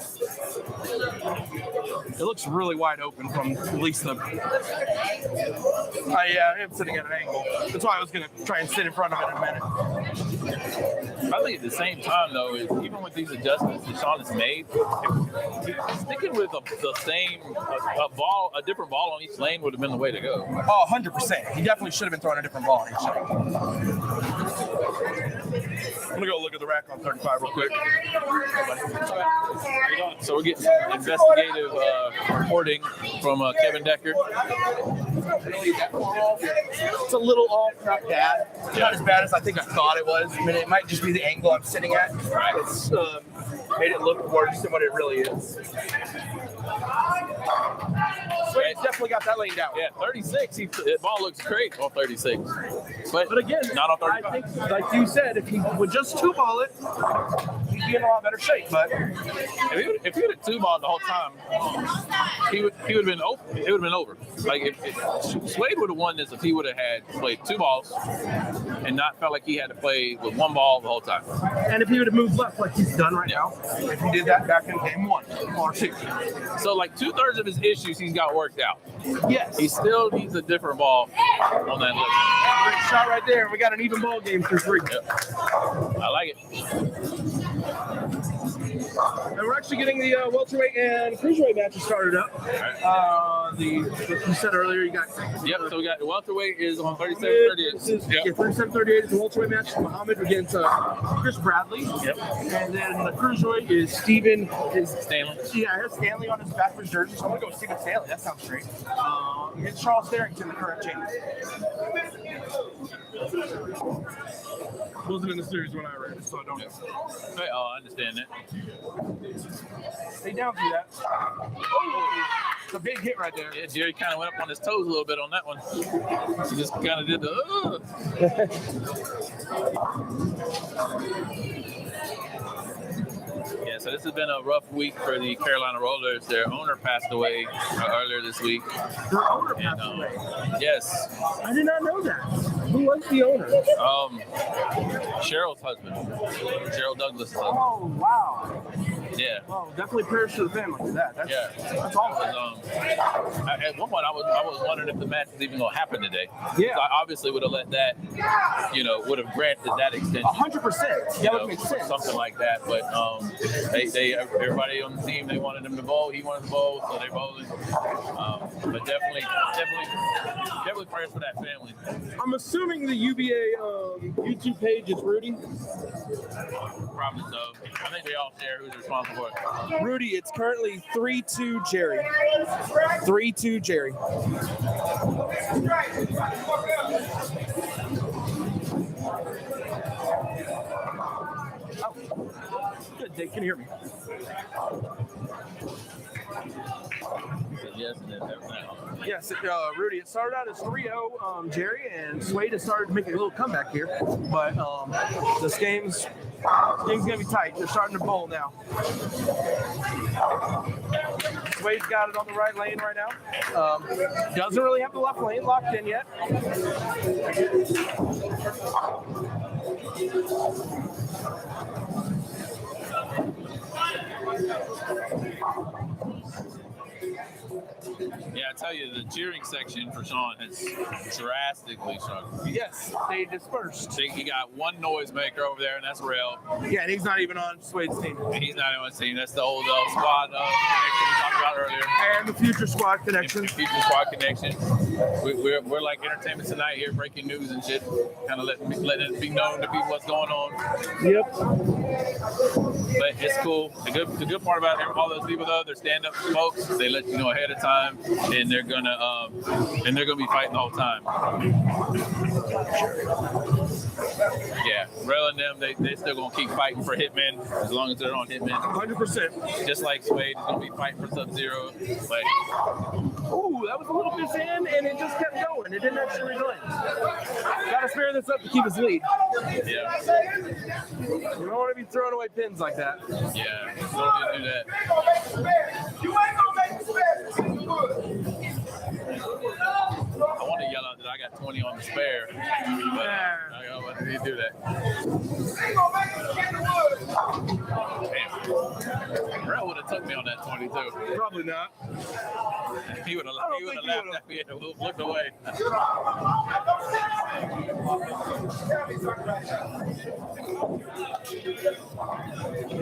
It looks really wide open from at least the. Yeah, I'm sitting at an angle. That's why I was gonna try and sit in front of it in a minute. I think at the same time, though, is even with these adjustments that Sean has made, sticking with the same a different ball on each lane would have been the way to go. Oh, 100%. He definitely should have been throwing a different ball on each lane. I'm gonna go look at the rack on 35 real quick. So we're getting investigative reporting from Kevin Decker. It's a little off, not bad. Not as bad as I think I thought it was. I mean, it might just be the angle I'm sitting at. Right. It's made it look worse than what it really is. Slade's definitely got that laid out. Yeah, 36. The ball looks great on 36. But again, not on 35. I think, like you said, if he would just two-ball it, he'd be in a lot better shape. But if he would have two-balled the whole time, he would have been over. It would have been over. Like if Slade would have won this if he would have had played two balls and not felt like he had to play with one ball the whole time. And if he would have moved left like he's done right now, if he did that back in game 1 or 2. So like 2/3 of his issues he's got worked out. Yes. He still needs a different ball on that left. Great shot right there. We got an even ball game through 3. Yep. I like it. And we're actually getting the welterweight and cruiserweight matches started up. Like you said earlier, you got. Yep. So we got the welterweight is on 37-38. Yeah, 37-38 is the welterweight match. Muhammad against Chris Bradley. Yep. And then the cruiserweight is Stanley. Yeah, it has Stanley on his backwards jersey, so I'm gonna go Stephen Stanley. That sounds great. It's Charles Darrington, the current champion. Wasn't in the series when I read it, so I don't know. Oh, I understand that. Stay down through that. Oh, it's a big hit right there. Yeah, Jerry kind of went up on his toes a little bit on that one. He just kind of did the. Yeah, so this has been a rough week for the Carolina Rollers. Their owner passed away earlier this week. Their owner passed away? Yes. I did not know that. Who was the owner? Cheryl's husband. Cheryl Douglas' husband. Oh, wow. Yeah. Oh, definitely prayers to the family for that. That's awesome. At one point, I was wondering if the match was even going to happen today. Yeah. So I obviously would have let that, would have granted that extension. 100%. Yeah, that makes sense. Something like that. But everybody on the team, they wanted him to bowl. He wanted to bowl, so they're bowling. But definitely prayers for that family. I'm assuming the U.B.A. YouTube page is Rudy. Probably so. I think they all share who's responsible for it. Rudy, it's currently 3-2 Jerry. 3-2 Jerry. Oh, good. They can hear me. Yes, and then everything. Yes, Rudy, it started out as 3-0 Jerry, and Slade has started to make a little comeback here. But this game's going to be tight. They're starting to bowl now. Slade's got it on the right lane right now. Doesn't really have the left lane locked in yet. Yeah, gotta tell you, the cheering section for Sean has drastically shrunk. Yes, they dispersed. He got one noisemaker over there, and that's Rail. Yeah, and he's not even on Swade's team. He's not on his team. That's the old squad connection we talked about earlier. And the Future Squad connection. Future Squad connection. We're like Entertainment Tonight here, breaking news and shit. Kind of letting it be known to people what's going on. Yep. But it's cool. The good part about all those people though, they're stand-up folks. They let you know ahead of time, and they're gonna be fighting the whole time. Yeah, Rail and them, they still gonna keep fighting for Hitman as long as they're on Hitman. 100%. Just like Suede is gonna be fighting for Sub-Zero. But ooh, that was a little bit in, and it just kept going. It didn't actually relent. Gotta spare this up to keep his lead. yeah, You don't want to be throwing away pins like that. yeah, don't need to do that. You ain't gonna make the spare. I want to yell out that I got 20 on the spare, but I didn't do that. Damn. Rail would have took me on that 20 too. Probably not. He would have laughed at me and looked away.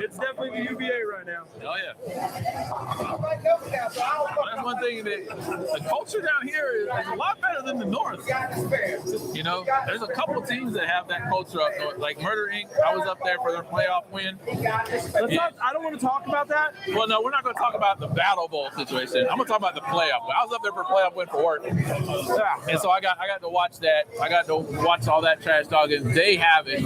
It's definitely the U.B.A. right now. Oh yeah. That's one thing that the culture down here is a lot better than the North. You know, there's a couple of teams that have that culture up north. Like Murder Inc. I was up there for their playoff win. I don't want to talk about that. Well, no, we're not going to talk about the Battle Bowl situation. I'm going to talk about the playoff win. I was up there for a playoff win for work. And so I got to watch that. I got to watch all that trash talking. They have it.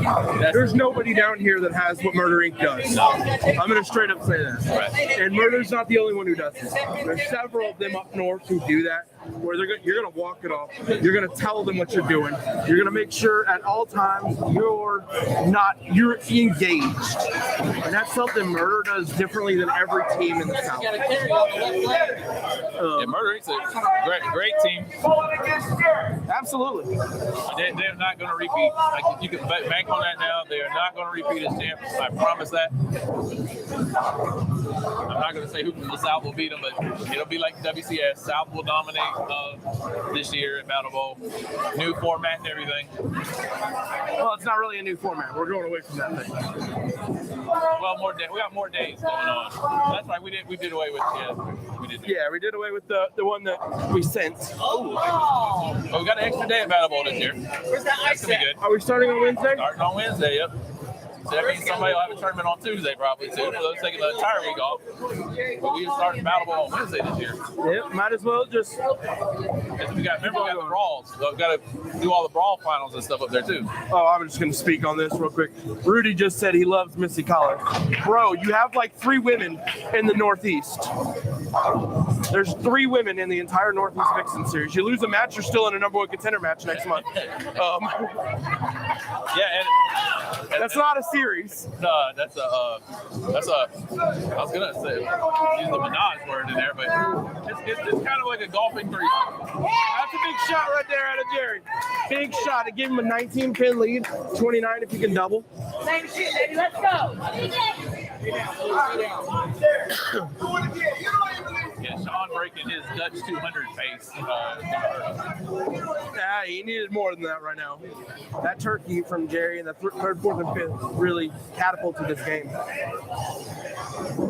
There's nobody down here that has what Murder Inc. does. I'm going to straight up say that. Right. And Murder's not the only one who does this. There's several of them up north who do that, where you're going to walk it off. You're going to tell them what you're doing. You're going to make sure at all times you're engaged. And that's something Murder does differently than every team in the South. Yeah, Murder Inc.'s a great team. Absolutely. They're not going to repeat. Like, you can bank on that now. They are not going to repeat as champs. I promise that. I'm not going to say who from the South will beat them, but it'll be like WCS. South will dominate this year at Battle Bowl. New format and everything. Well, it's not really a new format. We're going away from that thing. Well, we got more days going on. That's right. We did away with we did away with the one that we sent. Oh, we got an extra day at Battle Bowl this year. Where's that ice That's gonna be good. Are we starting on Wednesday? Starting on Wednesday, yep. So that means somebody will have a tournament on Tuesday probably too. For those taking the entire week off. But we started Battle Bowl on Wednesday this year. Yep, might as well just. Remember we got the brawls. So we got to do all the brawl finals and stuff up there too. Oh, I'm just going to speak on this real quick. Rudy just said he loves Missy Collar. Bro, you have like 3 women in the Northeast. There's 3 women in the entire Northeast Vixen series. You lose a match, you're still in a number 1 contender match next month. Yeah, and that's not a series. No, that's a. I was gonna say use the Minaj word in there, but it's kind of like a golfing threesome. That's a big shot right there out of Jerry. Big shot to give him a 19-pin lead, 29 if he can double. Same shit, baby. Let's go. Yeah, Sean breaking his Dutch 200 pace. He needed more than that right now. That turkey from Jerry in the 3rd, 4th, and 5th really catapulted this game.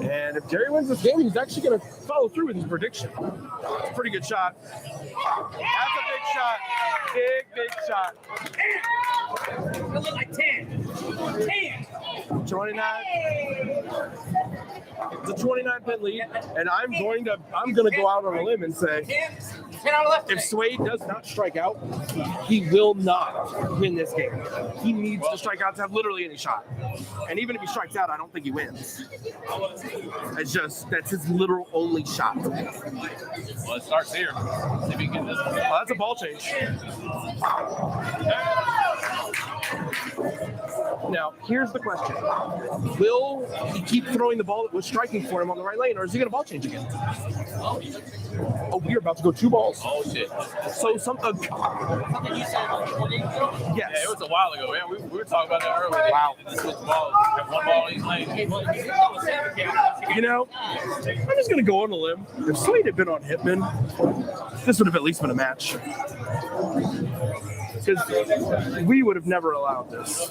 And if Jerry wins this game, he's actually going to follow through with his prediction. It's a pretty good shot. That's a big shot. Big shot. It look like 10. 29. It's a 29-pin lead, and I'm going to go out on a limb and say, if Suede does not strike out, he will not win this game. He needs to strike out to have literally any shot. And even if he strikes out, I don't think he wins. That's his literal only shot. Well, it starts here. See if he can get this. That's a ball change. Now, here's the question. Will he keep throwing the ball that was striking for him on the right lane, or is he going to ball change again? Oh, we're about to go 2 balls. Oh, shit. So something. Yes. Yeah, it was a while ago. Yeah, we were talking about that earlier. Wow. Switch balls. Have 1 ball in each lane. You know, I'm just going to go on a limb. If Suede had been on Hitman, this would have at least been a match. Because we would have never allowed this.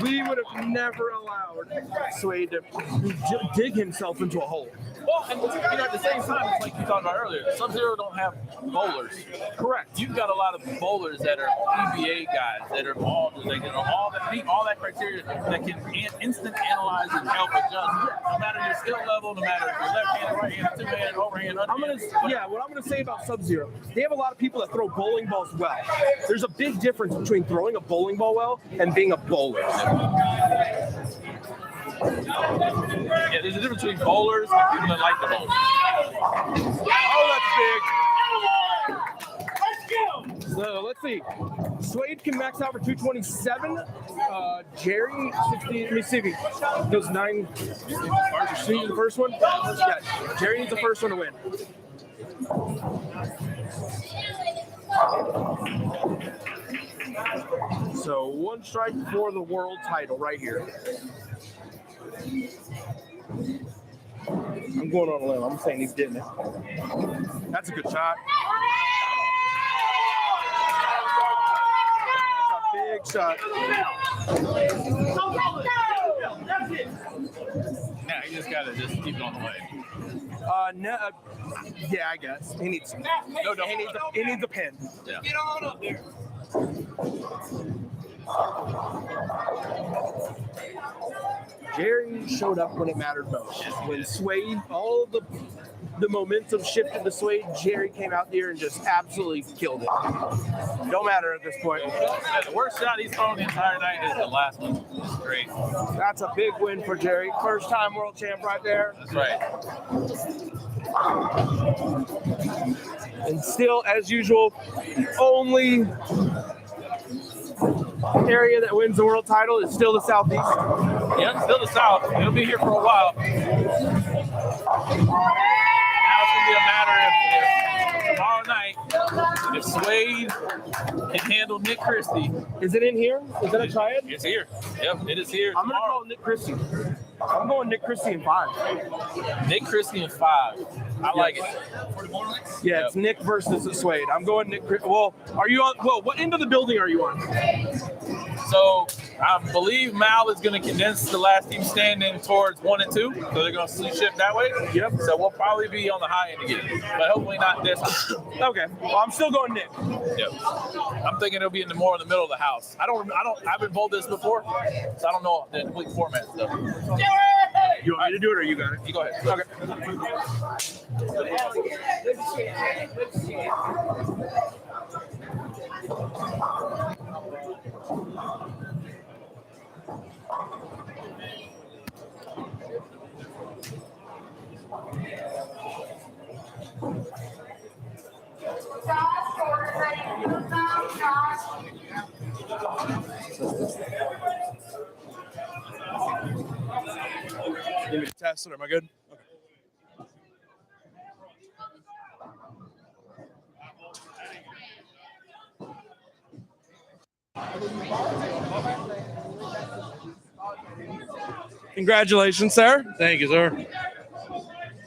We would have never allowed Suede to dig himself into a hole. Well, and at the same time, it's like you talked about earlier, Sub-Zero don't have bowlers. Correct. You've got a lot of bowlers that are U.B.A guys that are all meet all that criteria that can instant analyze and help adjust. No matter your skill level, no matter if you're left-handed, right-handed, two-handed, overhand, underhand. What I'm gonna say about Sub-Zero, they have a lot of people that throw bowling balls well. There's a big difference between throwing a bowling ball well and being a bowler. Yeah, there's a difference between bowlers and people that like the bowl. Oh, that's big. So let's see. Suede can max out for 227. Jerry, 60. Let me see if he goes 9. He needs the first one? Yeah, Jerry needs the first one to win. So one strike for the world title right here. I'm going on a limb. I'm saying he's getting it. That's a good shot. Big shot. Now you just gotta keep it on the way. Yeah, I guess he needs. He needs a pin. Yeah. Get on up there. Jerry showed up when it mattered most. When Suede, all of the momentum shifted to Suede, Jerry came out there and just absolutely killed it. Don't matter at this point. Yeah, the worst shot he's thrown the entire night is the last one. Great. That's a big win for Jerry. First time world champ right there. That's right. And still, as usual, only area that wins the world title is still the Southeast. Yeah, still the South. It'll be here for a while. Now it's going to be a matter of tomorrow night, if Suede can handle Nick Christie. Is it in here? Is that a triad? It's here. Yep, it is here. I'm going to call Nick Christie. I'm going Nick Christie in 5. Nick Christie in 5. I like it. Yeah, it's Nick versus Suede. I'm going Nick. Well, are you on? Well, what end of the building are you on? So I believe Mal is going to condense the last team standing towards 1 and 2. So they're going to shift that way. Yep. So we'll probably be on the high end again, but hopefully not this time. Okay. Well, I'm still going Nick. Yep. I'm thinking it'll be more in the middle of the house. I haven't bowled this before, so I don't know the complete format stuff. You want me to do it or you got it? You go ahead. Okay. Give me the test. Am I good? Okay. Congratulations, sir. Thank you, sir.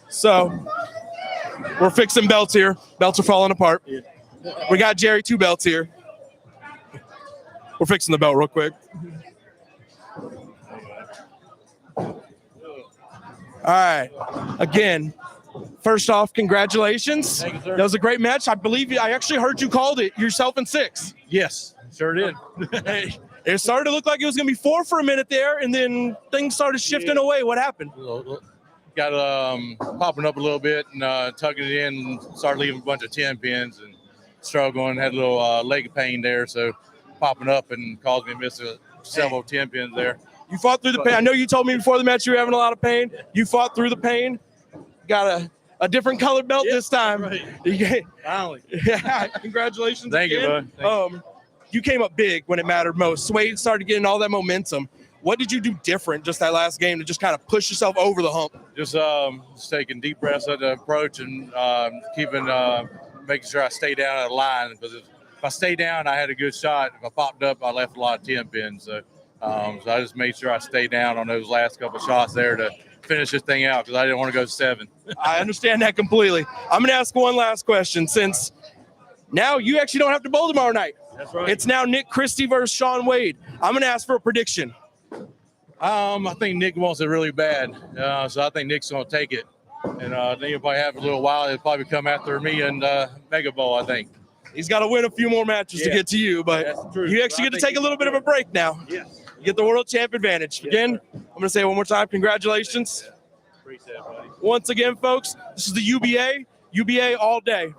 So, we're fixing belts here. Belts are falling apart. We got Jerry 2 belts here. We're fixing the belt real quick. All right. Again, first off, congratulations. Thank you, sir. That was a great match. I believe I actually heard you called it yourself in 6. Yes, sure did. Hey, it started to look like it was going to be 4 for a minute there, and then things started shifting away. What happened? Got popping up a little bit and tugging it in, and started leaving a bunch of 10 pins and struggling. Had a little leg pain there, so popping up and caused me to miss several 10 pins there. You fought through the pain. I know you told me before the match you were having a lot of pain. You fought through the pain. Got a different colored belt this time. Right. Finally. Yeah, congratulations. Thank you, again. bud. You came up big when it mattered most. Suede started getting all that momentum. What did you do different just that last game to just kind of push yourself over the hump? Just taking deep breaths at the approach and making sure I stay down at the line, because if I stay down, I had a good shot. If I popped up, I left a lot of 10 pins. So I just made sure I stay down on those last couple of shots there to finish this thing out because I didn't want to go 7. I understand that completely. I'm going to ask one last question since now you actually don't have to bowl tomorrow night. That's right. It's now Nick Christie versus Sean Wade. I'm going to ask for a prediction. I think Nick wants it really bad, so I think Nick's going to take it. And I think he'll probably have a little while. He'll probably come after me and Mega Bowl, I think. He's got to win a few more matches to get to you, but That's true. you actually get to take a little bit of a break now. Yes. You get the world champ advantage. Again, I'm going to say it one more time, congratulations. Appreciate it, buddy. Once again, folks, this is the U.B.A. U.B.A. all day.